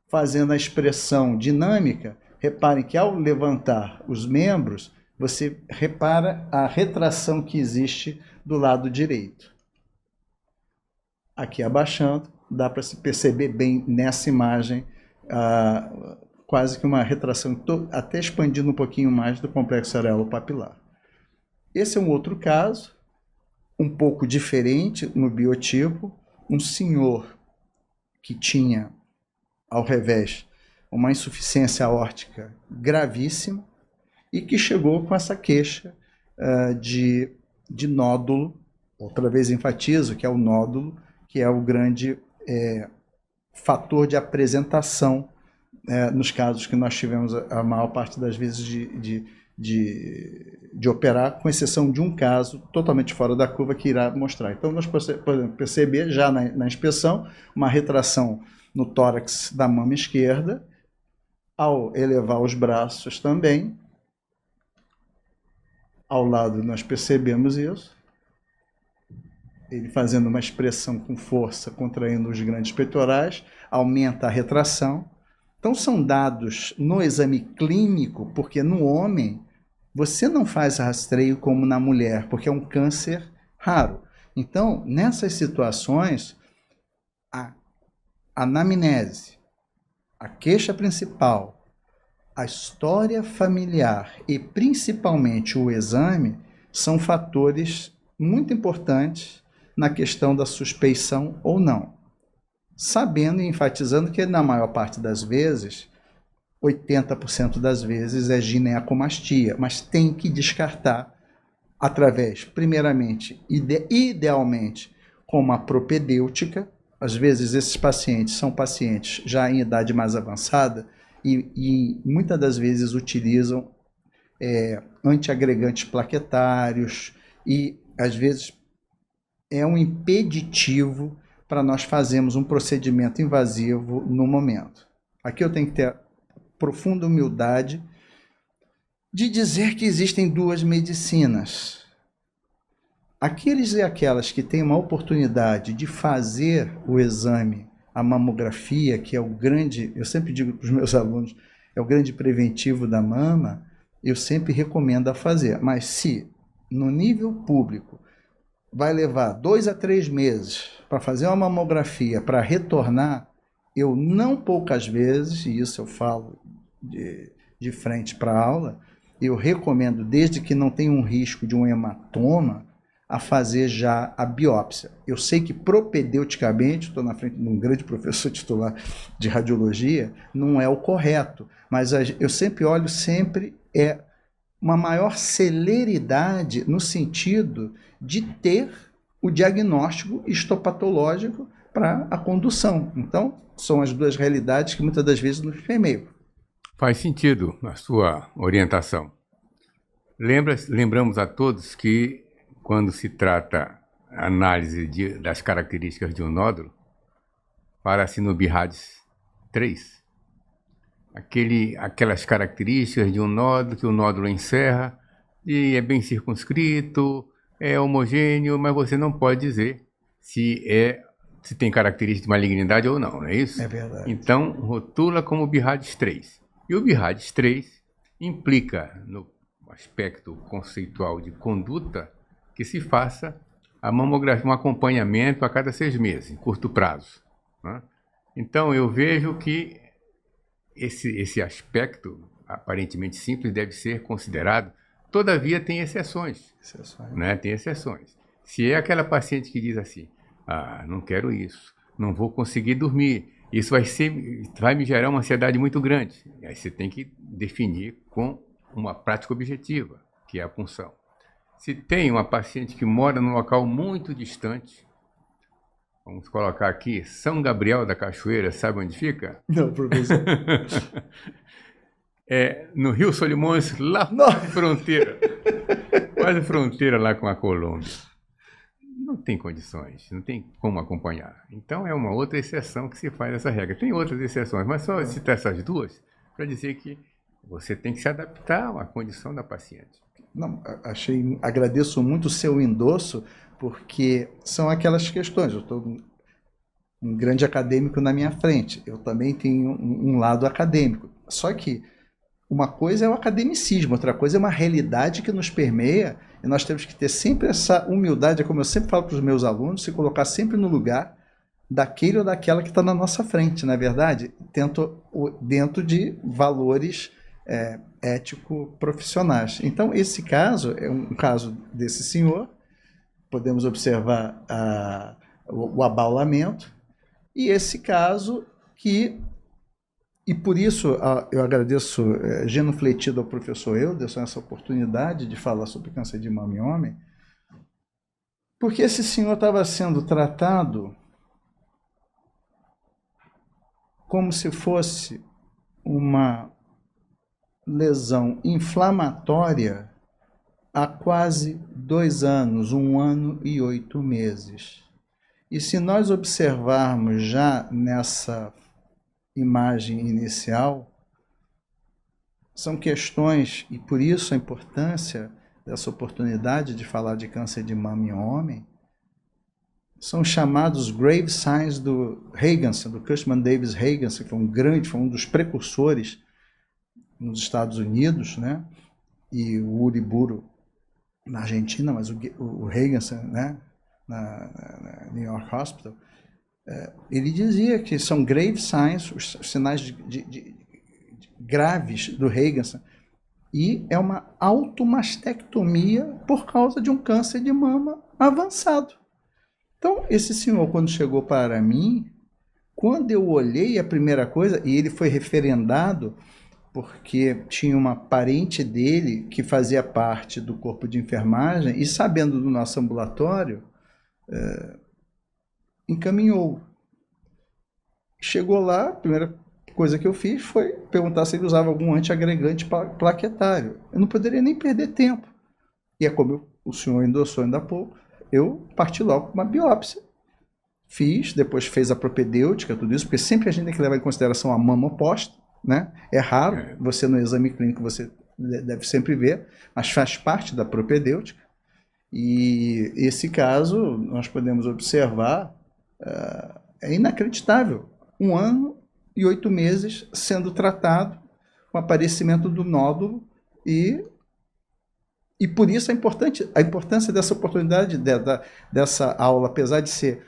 Fazendo a expressão dinâmica, reparem que ao levantar os membros, você repara a retração que existe do lado direito. Aqui abaixando, dá para se perceber bem nessa imagem, quase que uma retração, até expandindo um pouquinho mais do complexo arelo-papilar. Esse é um outro caso, um pouco diferente no biotipo, um senhor que tinha, ao revés, uma insuficiência aórtica gravíssima e que chegou com essa queixa de nódulo, outra vez enfatizo que é o nódulo, que é o grande fator de apresentação nos casos que nós tivemos a maior parte das vezes de operar, com exceção de um caso totalmente fora da curva que irá mostrar. Então, nós podemos perceber já na inspeção uma retração no tórax da mama esquerda. Ao elevar os braços também, ao lado nós percebemos isso, ele fazendo uma expressão com força, contraindo os grandes peitorais, aumenta a retração. Então são dados no exame clínico, porque no homem você não faz rastreio como na mulher, porque é um câncer raro. Então, nessas situações, a anamnese, a queixa principal, a história familiar e principalmente o exame são fatores muito importantes na questão da suspeição ou não. Sabendo e enfatizando que na maior parte das vezes, 80% das vezes é ginecomastia, mas tem que descartar através, primeiramente, idealmente, com uma propedêutica. Às vezes esses pacientes são pacientes já em idade mais avançada e muitas das vezes utilizam antiagregantes plaquetários e às vezes é um impeditivo para nós fazermos um procedimento invasivo no momento. Aqui eu tenho que ter profunda humildade de dizer que existem duas medicinas. Aqueles e aquelas que têm uma oportunidade de fazer o exame, a mamografia, que é o grande, eu sempre digo para os meus alunos, é o grande preventivo da mama, eu sempre recomendo a fazer. Mas se no nível público vai levar 2 a 3 meses para fazer uma mamografia, para retornar, eu não poucas vezes, e isso eu falo de frente para a aula, eu recomendo, desde que não tenha um risco de um hematoma, a fazer já a biópsia. Eu sei que propedeuticamente, estou na frente de um grande professor titular de radiologia, não é o correto, mas eu sempre olho, uma maior celeridade no sentido de ter o diagnóstico histopatológico para a condução. Então, são as duas realidades que muitas das vezes nos permeiam. Faz sentido a sua orientação. Lembramos a todos que, quando se trata análise das características de um nódulo, fala-se no BIRADS 3. Aquelas características de um nódulo, que o nódulo encerra, e é bem circunscrito, é homogêneo, mas você não pode dizer se tem característica de malignidade ou não, não é isso? É verdade. Então, rotula como BIRADS 3. E o BIRADS 3 implica, no aspecto conceitual de conduta, que se faça a mamografia, um acompanhamento a cada 6 meses, em curto prazo, né? Então, eu vejo que esse aspecto, aparentemente simples, deve ser considerado. Todavia, tem exceções. Né? Tem exceções. Se é aquela paciente que diz assim, não quero isso, não vou conseguir dormir, isso vai me gerar uma ansiedade muito grande. Aí você tem que definir com uma prática objetiva, que é a punção. Se tem uma paciente que mora num local muito distante, vamos colocar aqui, São Gabriel da Cachoeira, sabe onde fica? Não, professor. No Rio Solimões, lá quase fronteira. Quase fronteira lá com a Colômbia. Não tem condições, não tem como acompanhar. Então é uma outra exceção que se faz dessa regra. Tem outras exceções, mas só citar essas duas para dizer que você tem que se adaptar à condição da paciente. Não, agradeço muito o seu endosso, porque são aquelas questões. Eu estou um grande acadêmico na minha frente, eu também tenho um lado acadêmico. Só que uma coisa é o academicismo, outra coisa é uma realidade que nos permeia, e nós temos que ter sempre essa humildade, como eu sempre falo para os meus alunos, se colocar sempre no lugar daquele ou daquela que está na nossa frente, não é verdade? Dentro de valores ético-profissionais. Então, esse caso é um caso desse senhor, podemos observar o abaulamento, e esse caso e por isso eu agradeço genufletido ao professor Euderson essa oportunidade de falar sobre câncer de mama em homem, porque esse senhor estava sendo tratado como se fosse uma lesão inflamatória há quase 2 anos, 1 ano e 8 meses. E se nós observarmos já nessa imagem inicial, são questões, e por isso a importância dessa oportunidade de falar de câncer de mama em homem, são chamados grave signs do Huygens, do Cushman Davis Huygens, que foi um dos precursores nos Estados Unidos, né? E o Uriburu na Argentina, mas o Huygens, né? na New York Hospital, ele dizia que são grave signs, os sinais graves do Huygens, e é uma automastectomia por causa de um câncer de mama avançado. Então, esse senhor, quando chegou para mim, quando eu olhei a primeira coisa, e ele foi referendado porque tinha uma parente dele que fazia parte do corpo de enfermagem e, sabendo do nosso ambulatório, encaminhou. Chegou lá, a primeira coisa que eu fiz foi perguntar se ele usava algum antiagregante plaquetário. Eu não poderia nem perder tempo. E é como o senhor endossou ainda há pouco, eu parti logo com uma biópsia. Fiz, depois fez a propedêutica, tudo isso, porque sempre a gente tem que levar em consideração a mama oposta, né? É raro, você no exame clínico você deve sempre ver, mas faz parte da propedêutica. E esse caso, nós podemos observar, é inacreditável. 1 ano e 8 meses sendo tratado com aparecimento do nódulo e por isso a importância dessa oportunidade, dessa aula, apesar de ser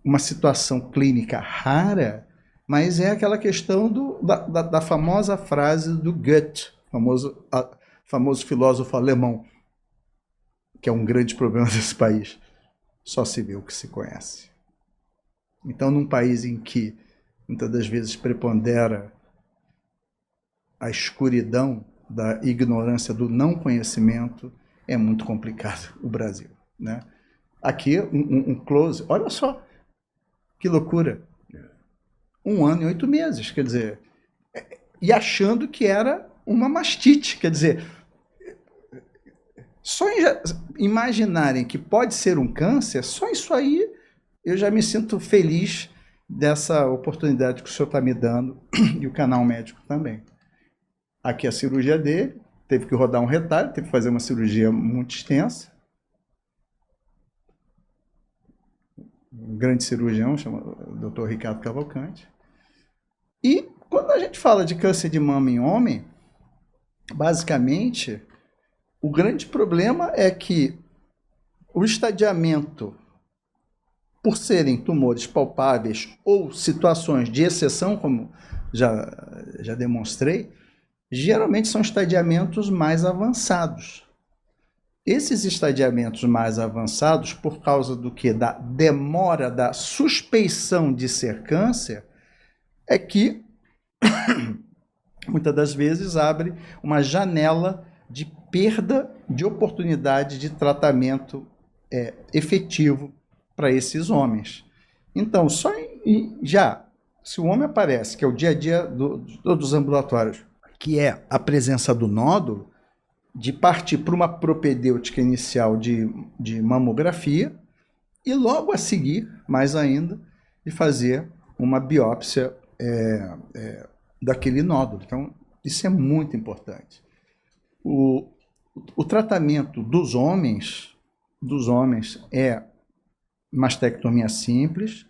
uma situação clínica rara, mas é aquela questão da famosa frase do Goethe, famoso filósofo alemão, que é um grande problema desse país. Só se vê o que se conhece. Então, num país em que muitas das vezes prepondera a escuridão da ignorância, do não conhecimento, é muito complicado o Brasil, né? Aqui, um close, olha só, que loucura. 1 ano e 8 meses, quer dizer, e achando que era uma mastite, quer dizer, só imaginarem que pode ser um câncer, só isso aí eu já me sinto feliz dessa oportunidade que o senhor está me dando e o canal médico também. Aqui a cirurgia dele, teve que rodar um retalho, teve que fazer uma cirurgia muito extensa. Um grande cirurgião, chamado Dr. Ricardo Cavalcante. E quando a gente fala de câncer de mama em homem, basicamente, o grande problema é que o estadiamento, por serem tumores palpáveis ou situações de exceção, como já demonstrei, geralmente são estadiamentos mais avançados. Esses estadiamentos mais avançados, por causa do que? Da demora da suspeição de ser câncer, é que muitas das vezes abre uma janela de perda de oportunidade de tratamento efetivo para esses homens. Então, se o homem aparece, que é o dia a dia dos ambulatórios, que é a presença do nódulo, de partir para uma propedêutica inicial de mamografia e logo a seguir, mais ainda, de fazer uma biópsia daquele nódulo. Então, isso é muito importante. O tratamento dos homens é mastectomia simples.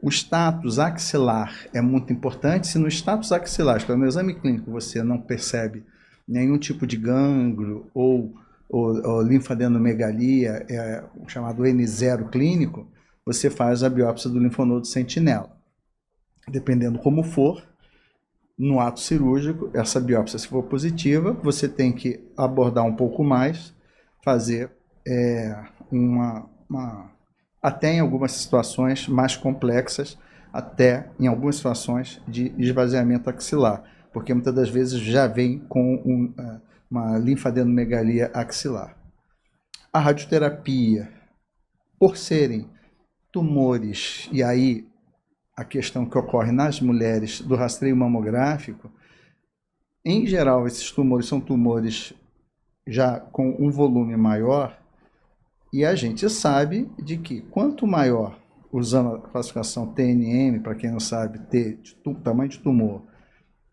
O status axilar é muito importante. Se no status axilar, no exame clínico, você não percebe nenhum tipo de gânglio ou linfadenomegalia, o chamado N0 clínico, você faz a biópsia do linfonodo sentinela. Dependendo como for, no ato cirúrgico, essa biópsia, se for positiva, você tem que abordar um pouco mais, fazer até em algumas situações mais complexas, até em algumas situações de esvaziamento axilar, porque muitas das vezes já vem com uma linfadenomegalia axilar. A radioterapia, por serem tumores, e aí a questão que ocorre nas mulheres do rastreio mamográfico, Em geral, esses tumores são tumores já com um volume maior, e a gente sabe de que quanto maior, usando a classificação TNM, para quem não sabe, T de tamanho de tumor,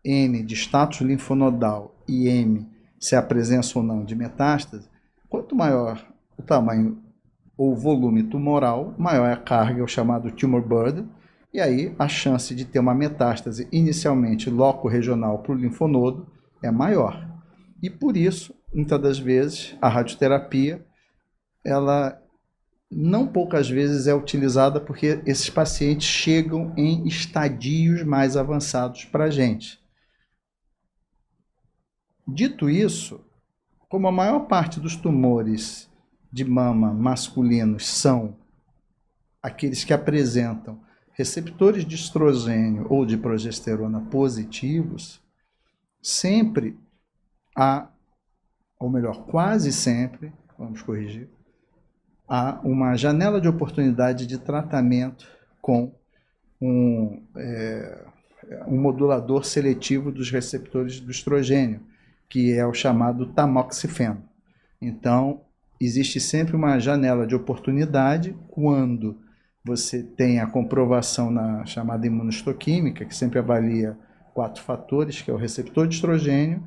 N de status linfonodal e M se há presença ou não de metástase, quanto maior o tamanho ou volume tumoral, maior é a carga, o chamado tumor burden, e aí a chance de ter uma metástase inicialmente loco-regional para o linfonodo é maior. E por isso, muitas das vezes, a radioterapia, ela não poucas vezes é utilizada porque esses pacientes chegam em estadios mais avançados para a gente. Dito isso, como a maior parte dos tumores de mama masculinos são aqueles que apresentam receptores de estrogênio ou de progesterona positivos, sempre há, ou melhor, quase sempre, vamos corrigir, há uma janela de oportunidade de tratamento com um modulador seletivo dos receptores do estrogênio, que é o chamado tamoxifeno. Então, existe sempre uma janela de oportunidade quando você tem a comprovação na chamada imunohistoquímica, que sempre avalia 4 fatores, que é o receptor de estrogênio,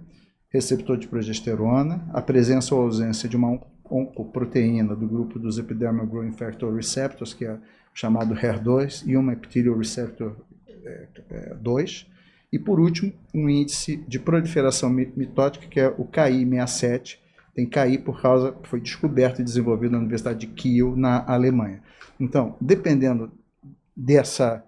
receptor de progesterona, a presença ou ausência de uma oncoproteína do grupo dos Epidermal Growth Factor Receptors, que é o chamado HER2, e uma Epithelial Receptor 2, e por último, um índice de proliferação mitótica, que é o KI67, tem KI por causa, foi descoberto e desenvolvido na Universidade de Kiel, na Alemanha. Então, dependendo dessa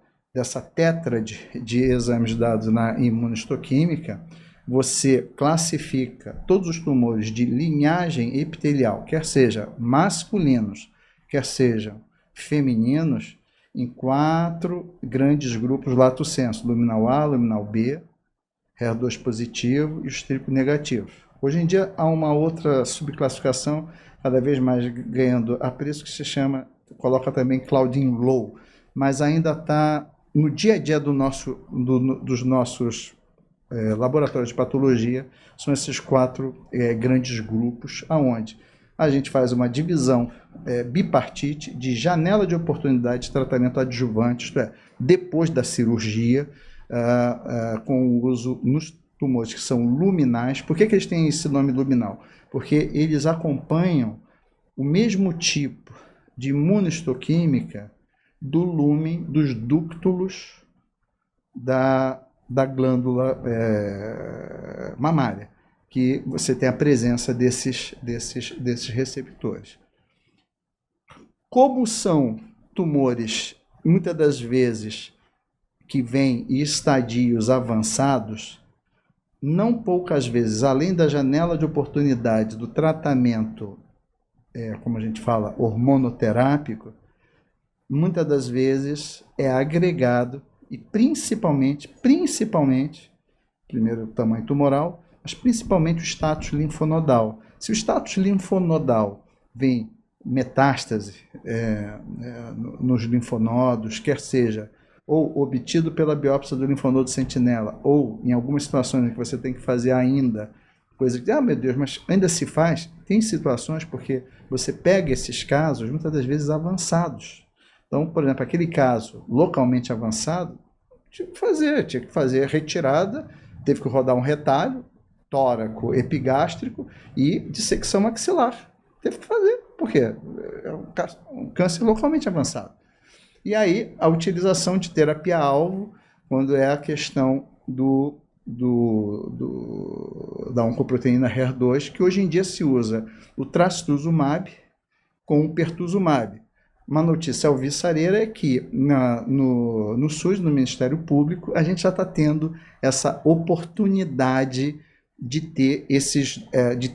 tétrade de exames dados na imunohistoquímica, você classifica todos os tumores de linhagem epitelial, quer sejam masculinos, quer sejam femininos, em 4 grandes grupos lato sensu: luminal A, luminal B, HER2 positivo e os triplo negativos. Hoje em dia há uma outra subclassificação, cada vez mais ganhando apreço, que se chama, coloca também Claudine Low, mas ainda está no dia a dia dos nossos laboratórios de patologia, são esses 4 grandes grupos, aonde a gente faz uma divisão bipartite de janela de oportunidade de tratamento adjuvante, isto é, depois da cirurgia, com o uso nos tumores que são luminais. Por que eles têm esse nome luminal? Porque eles acompanham o mesmo tipo de imunohistoquímica do lúmen dos dúctulos da glândula mamária, que você tem a presença desses receptores. Como são tumores, muitas das vezes, que vêm em estadios avançados, não poucas vezes, além da janela de oportunidade do tratamento, como a gente fala, hormonoterápico, muitas das vezes é agregado, e principalmente, primeiro o tamanho tumoral, mas principalmente o status linfonodal. Se o status linfonodal vem metástase nos linfonodos, quer seja ou obtido pela biópsia do linfonodo sentinela, ou em algumas situações em que você tem que fazer ainda, coisa que, meu Deus, mas ainda se faz, tem situações porque você pega esses casos, muitas das vezes avançados. Então, por exemplo, aquele caso localmente avançado, tinha que fazer retirada, teve que rodar um retalho, tóraco, epigástrico e dissecção maxilar. Teve que fazer, por quê? É um câncer localmente avançado. E aí, a utilização de terapia-alvo, quando é a questão da oncoproteína HER2, que hoje em dia se usa o trastuzumab com o pertuzumab. Uma notícia alvissareira é que no SUS, no Ministério Público, a gente já está tendo essa oportunidade de ter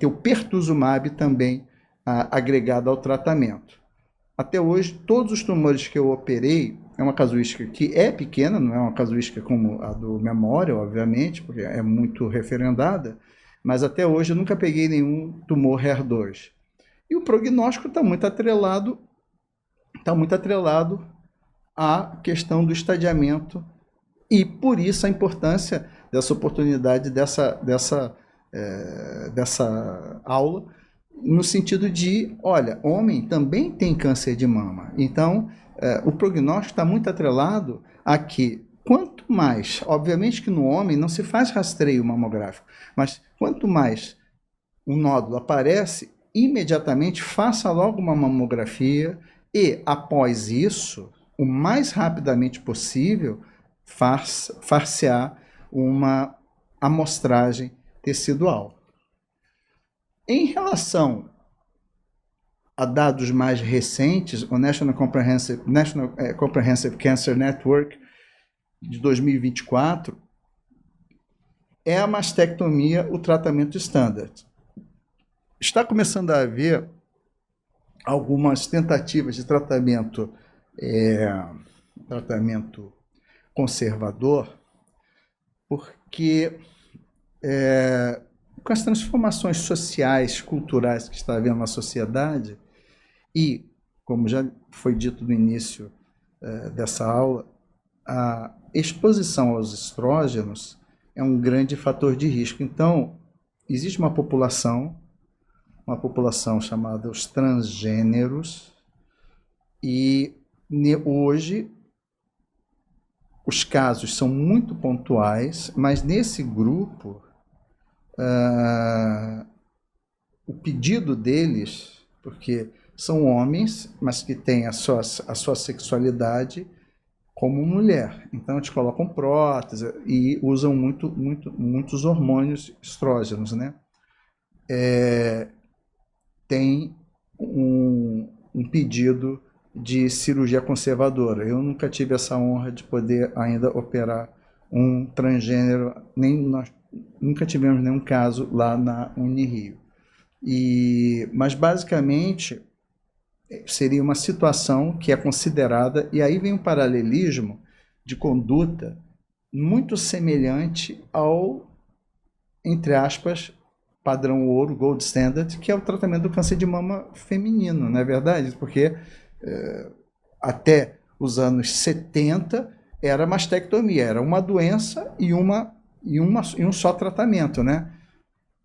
o pertuzumab também agregado ao tratamento. Até hoje, todos os tumores que eu operei, é uma casuística que é pequena, não é uma casuística como a do Memorial, obviamente, porque é muito referendada, mas até hoje eu nunca peguei nenhum tumor HER2. E o prognóstico está muito atrelado à questão do estadiamento e, por isso, a importância dessa oportunidade dessa aula, no sentido de, olha, homem também tem câncer de mama. Então, o prognóstico está muito atrelado a que, quanto mais, obviamente que no homem não se faz rastreio mamográfico, mas quanto mais um nódulo aparece, imediatamente faça logo uma mamografia e, após isso, o mais rapidamente possível, far-se-á uma amostragem tecidual. Em relação a dados mais recentes, o National Comprehensive Cancer Network de 2024, é a mastectomia o tratamento standard. Está começando a haver algumas tentativas de tratamento conservador, porque com as transformações sociais, culturais que está havendo na sociedade, e, como já foi dito no início dessa aula, a exposição aos estrógenos é um grande fator de risco. Então, existe uma população chamada os transgêneros, e hoje os casos são muito pontuais, mas nesse grupo o pedido deles, porque são homens, mas que têm a sua sexualidade como mulher. Então, eles colocam prótese e usam muitos hormônios estrógenos, né? Tem um pedido de cirurgia conservadora. Eu nunca tive essa honra de poder ainda operar um transgênero, nem nós nunca tivemos nenhum caso lá na Unirio. Mas, basicamente, seria uma situação que é considerada, e aí vem um paralelismo de conduta muito semelhante ao, entre aspas, padrão ouro, gold standard, que é o tratamento do câncer de mama feminino, não é verdade? Porque até os anos 70 era mastectomia, era uma doença e um só tratamento, né?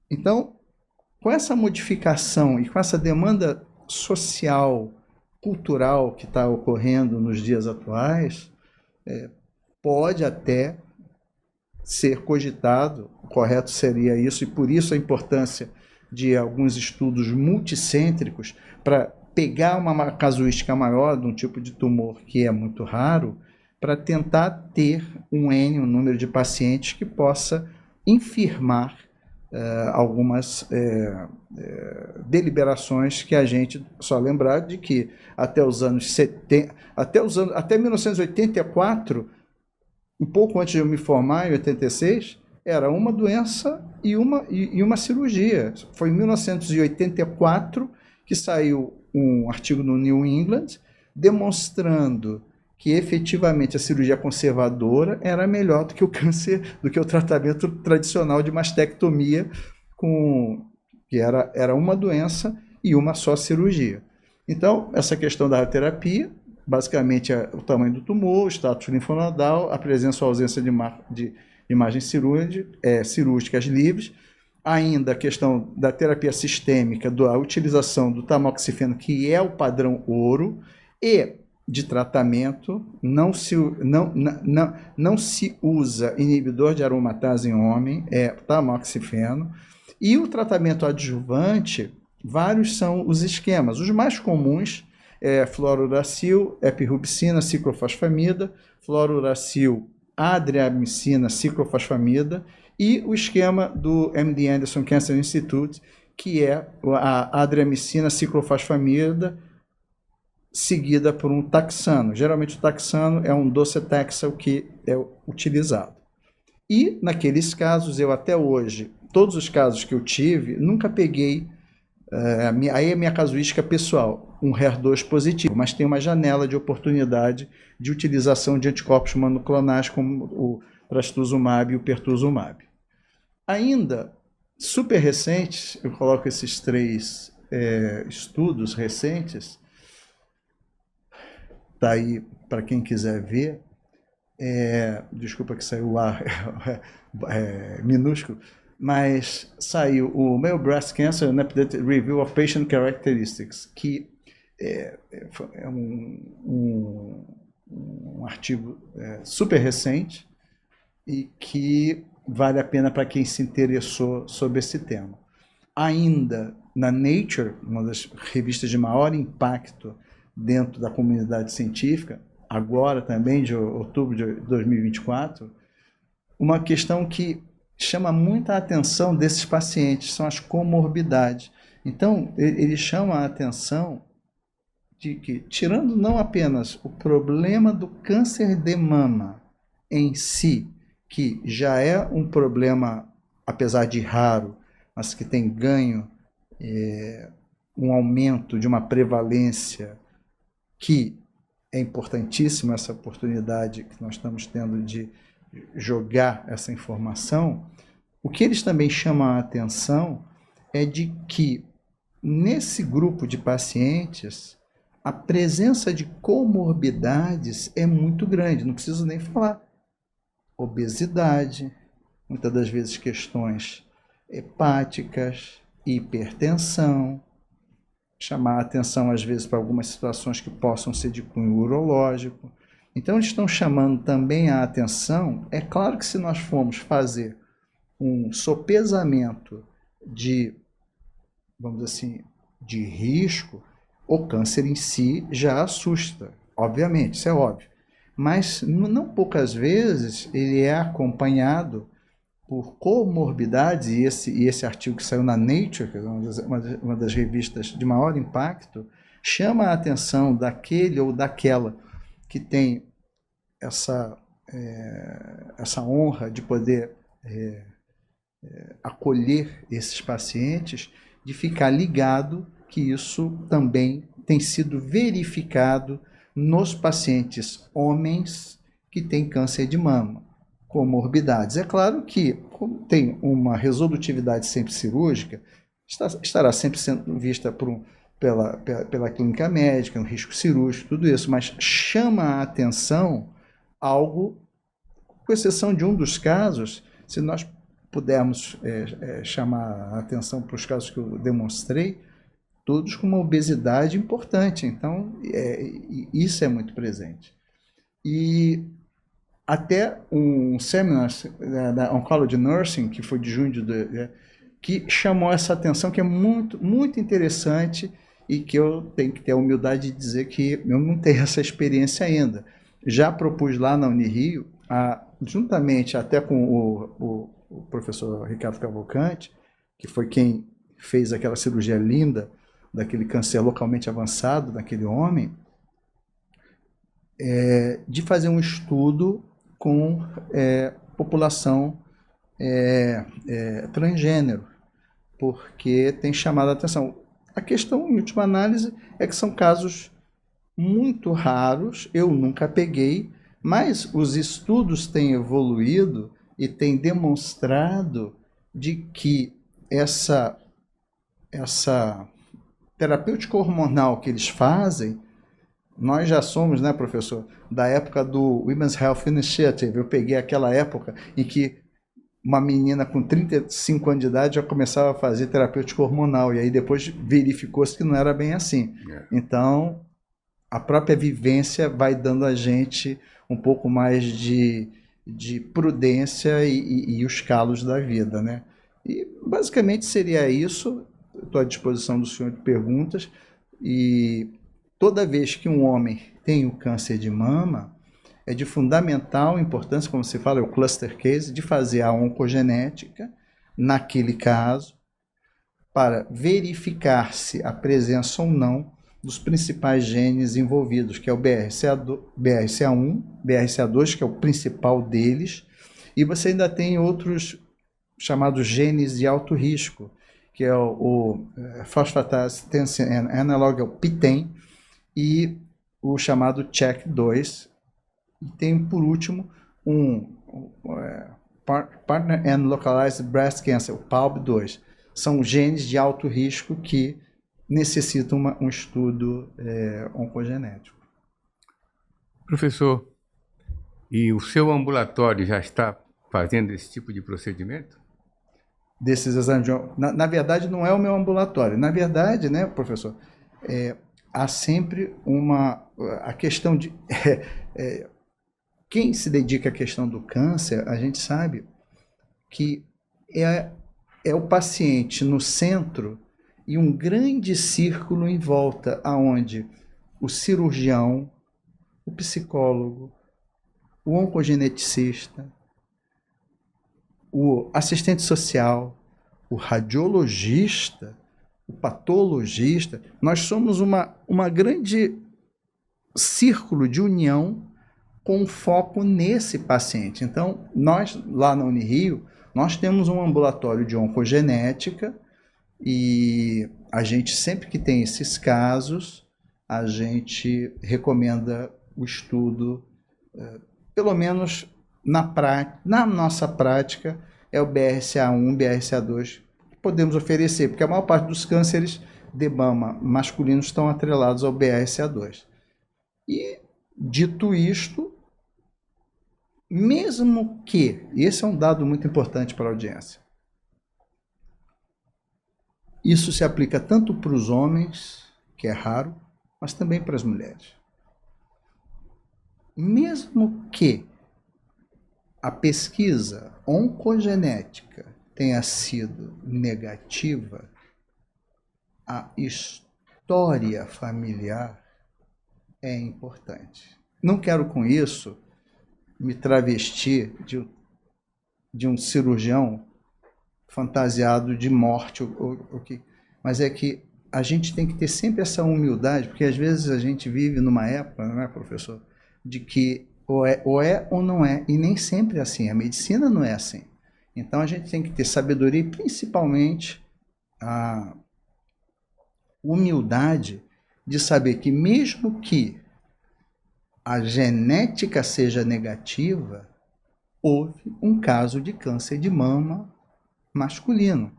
Então, com essa modificação e com essa demanda social, cultural que está ocorrendo nos dias atuais, pode até ser cogitado, o correto seria isso, e por isso a importância de alguns estudos multicêntricos para pegar uma casuística maior de um tipo de tumor que é muito raro, para tentar ter um número de pacientes que possa infirmar algumas deliberações que a gente só lembrar de que até os anos 70, até 1984, um pouco antes de eu me formar, em 86, era uma doença e uma cirurgia. Foi em 1984 que saiu um artigo no New England demonstrando que efetivamente a cirurgia conservadora era melhor do que o câncer, do que o tratamento tradicional de mastectomia, que era uma doença e uma só cirurgia. Então, essa questão da radioterapia, basicamente é o tamanho do tumor, o status linfonodal, a presença ou ausência de imagens cirúrgicas livres, ainda a questão da terapia sistêmica, da utilização do tamoxifeno, que é o padrão ouro, e de tratamento, não se usa inibidor de aromatase em homem, é tamoxifeno, e o tratamento adjuvante, vários são os esquemas. Os mais comuns é fluorouracil, epirubicina, ciclofosfamida, fluorouracil, adriamicina, ciclofosfamida, e o esquema do MD Anderson Cancer Institute, que é a adriamicina, ciclofosfamida, seguida por um taxano. Geralmente o taxano é um docetaxel que é utilizado. E naqueles casos, eu até hoje, todos os casos que eu tive, nunca peguei, aí é minha casuística pessoal, um HER2 positivo, mas tem uma janela de oportunidade de utilização de anticorpos monoclonais como o trastuzumab e o pertuzumab. Ainda super recentes, eu coloco esses 3 estudos recentes, está aí para quem quiser ver, desculpa que saiu o ar minúsculo, mas saiu o Male Breast Cancer and Updated Review of Patient Characteristics, que é um artigo super recente e que vale a pena para quem se interessou sobre esse tema. Ainda na Nature, uma das revistas de maior impacto dentro da comunidade científica, agora também de outubro de 2024, uma questão que chama muita atenção desses pacientes são as comorbidades. Então, ele chama a atenção de que, tirando não apenas o problema do câncer de mama em si, que já é um problema, apesar de raro, mas que tem ganho, um aumento de uma prevalência que é importantíssima, essa oportunidade que nós estamos tendo de jogar essa informação. O que eles também chamam a atenção é de que, nesse grupo de pacientes, a presença de comorbidades é muito grande, não preciso nem falar. Obesidade, muitas das vezes questões hepáticas, hipertensão, chamar a atenção às vezes para algumas situações que possam ser de cunho urológico. Então eles estão chamando também a atenção. É claro que se nós formos fazer um sopesamento de, vamos dizer assim, de risco, o câncer em si já assusta, obviamente, isso é óbvio. Mas não poucas vezes ele é acompanhado por comorbidades, e esse artigo que saiu na Nature, que é uma das revistas de maior impacto, chama a atenção daquele ou daquela que tem essa honra de poder acolher esses pacientes, de ficar ligado que isso também tem sido verificado nos pacientes homens que têm câncer de mama, comorbidades. É claro que, como tem uma resolutividade sempre cirúrgica, estará sempre sendo vista pela clínica médica, um risco cirúrgico, tudo isso, mas chama a atenção algo, com exceção de um dos casos, se nós pudermos chamar a atenção para os casos que eu demonstrei, todos com uma obesidade importante. Então, isso é muito presente. E até um seminar da Oncology Nursing, que foi de junho, que chamou essa atenção, que é muito, muito interessante e que eu tenho que ter a humildade de dizer que eu não tenho essa experiência ainda. Já propus lá na Unirio, juntamente até com o professor Ricardo Cavalcante, que foi quem fez aquela cirurgia linda, daquele câncer localmente avançado naquele homem, de fazer um estudo com população transgênero, porque tem chamado a atenção. A questão, em última análise, é que são casos muito raros, eu nunca peguei, mas os estudos têm evoluído e têm demonstrado de que essa terapêutica hormonal que eles fazem, nós já somos, né, professor, da época do Women's Health Initiative. Eu peguei aquela época em que uma menina com 35 anos de idade já começava a fazer terapêutica hormonal, e aí depois verificou-se que não era bem assim. Então, a própria vivência vai dando a gente um pouco mais de prudência e os calos da vida, né? E basicamente seria isso. Estou à disposição do senhor de perguntas. E toda vez que um homem tem o câncer de mama, é de fundamental importância, como se fala, é o cluster case, de fazer a oncogenética naquele caso, para verificar se a presença ou não dos principais genes envolvidos, que é o BRCA1, BRCA2, que é o principal deles, e você ainda tem outros chamados genes de alto risco, que é o phosphatase analog, o PTEN, e o chamado CHEK2. E tem, por último, Partner and Localized Breast Cancer, o PALB2. São genes de alto risco que necessitam um estudo oncogenético. Professor, E o seu ambulatório já está fazendo esse tipo de procedimento? Desses exames na verdade, não é o meu ambulatório. Na verdade, né, professor, há sempre a questão de... quem se dedica à questão do câncer, a gente sabe que é o paciente no centro e um grande círculo em volta, aonde o cirurgião, o psicólogo, o oncogeneticista, o assistente social, o radiologista, o patologista, nós somos uma grande círculo de união com foco nesse paciente. Então, nós, lá na Unirio, nós temos um ambulatório de oncogenética e a gente, sempre que tem esses casos, a gente recomenda o estudo, pelo menos na nossa prática, é o BRCA1, BRCA2 que podemos oferecer, porque a maior parte dos cânceres de mama masculinos estão atrelados ao BRCA2. E, dito isto, mesmo que, e esse é um dado muito importante para a audiência, isso se aplica tanto para os homens, que é raro, mas também para as mulheres. Mesmo que a pesquisa oncogenética tenha sido negativa, a história familiar é importante. Não quero com isso me travestir de um cirurgião fantasiado de morte, mas é que a gente tem que ter sempre essa humildade, porque às vezes a gente vive numa época, não é, professor, de que ou é ou não é, e nem sempre é assim, a medicina não é assim. Então a gente tem que ter sabedoria e principalmente a humildade de saber que mesmo que a genética seja negativa, houve um caso de câncer de mama masculino.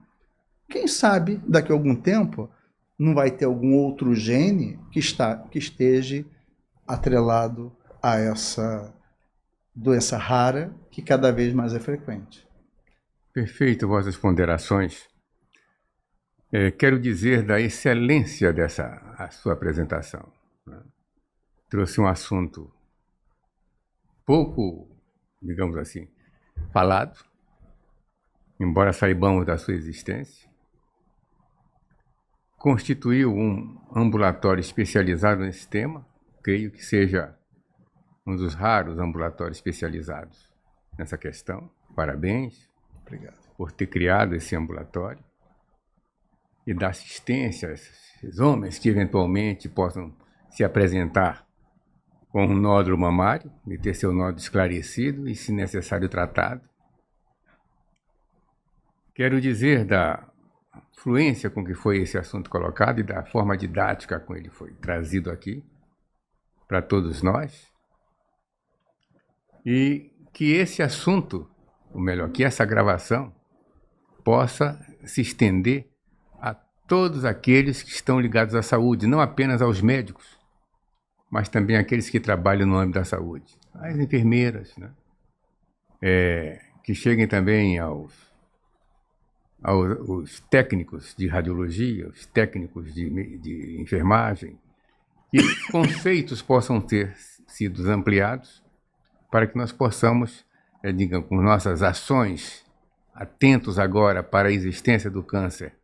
Quem sabe, daqui a algum tempo, não vai ter algum outro gene que esteja atrelado a essa doença rara, que cada vez mais é frequente. Perfeito, vossas ponderações. Quero dizer da excelência a sua apresentação. Trouxe um assunto pouco, digamos assim, falado, embora saibamos da sua existência. Constituiu um ambulatório especializado nesse tema, creio que seja um dos raros ambulatórios especializados nessa questão. Parabéns. Obrigado. Por ter criado esse ambulatório e dar assistência a esses homens que eventualmente possam se apresentar com um nódulo mamário e ter seu nódulo esclarecido e, se necessário, tratado. Quero dizer da fluência com que foi esse assunto colocado e da forma didática com ele foi trazido aqui para todos nós. E que esse assunto, ou melhor, que essa gravação possa se estender a todos aqueles que estão ligados à saúde, não apenas aos médicos, mas também aqueles que trabalham no âmbito da saúde, as enfermeiras, né? Que cheguem também aos técnicos de radiologia, os técnicos de enfermagem, que os conceitos possam ter sido ampliados para que nós possamos, digamos, com nossas ações, atentos agora para a existência do câncer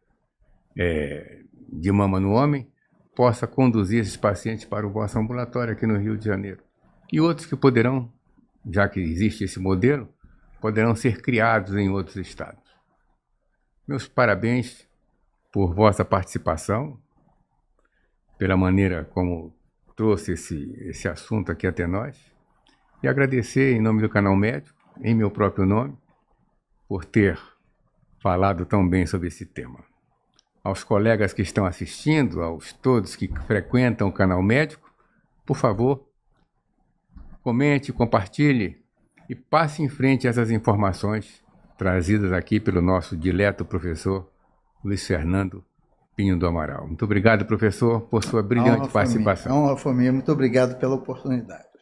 de mama no homem, possa conduzir esses pacientes para o vosso ambulatório aqui no Rio de Janeiro. E outros que poderão, já que existe esse modelo, poderão ser criados em outros estados. Meus parabéns por vossa participação, pela maneira como trouxe esse assunto aqui até nós, e agradecer em nome do Canal Médico, em meu próprio nome, por ter falado tão bem sobre esse tema. Aos colegas que estão assistindo, aos todos que frequentam o Canal Médico, por favor, comente, compartilhe e passe em frente essas informações trazidas aqui pelo nosso dileto professor Luiz Fernando Pinho do Amaral. Muito obrigado, professor, por sua brilhante participação. Honra foi minha. Muito obrigado pela oportunidade.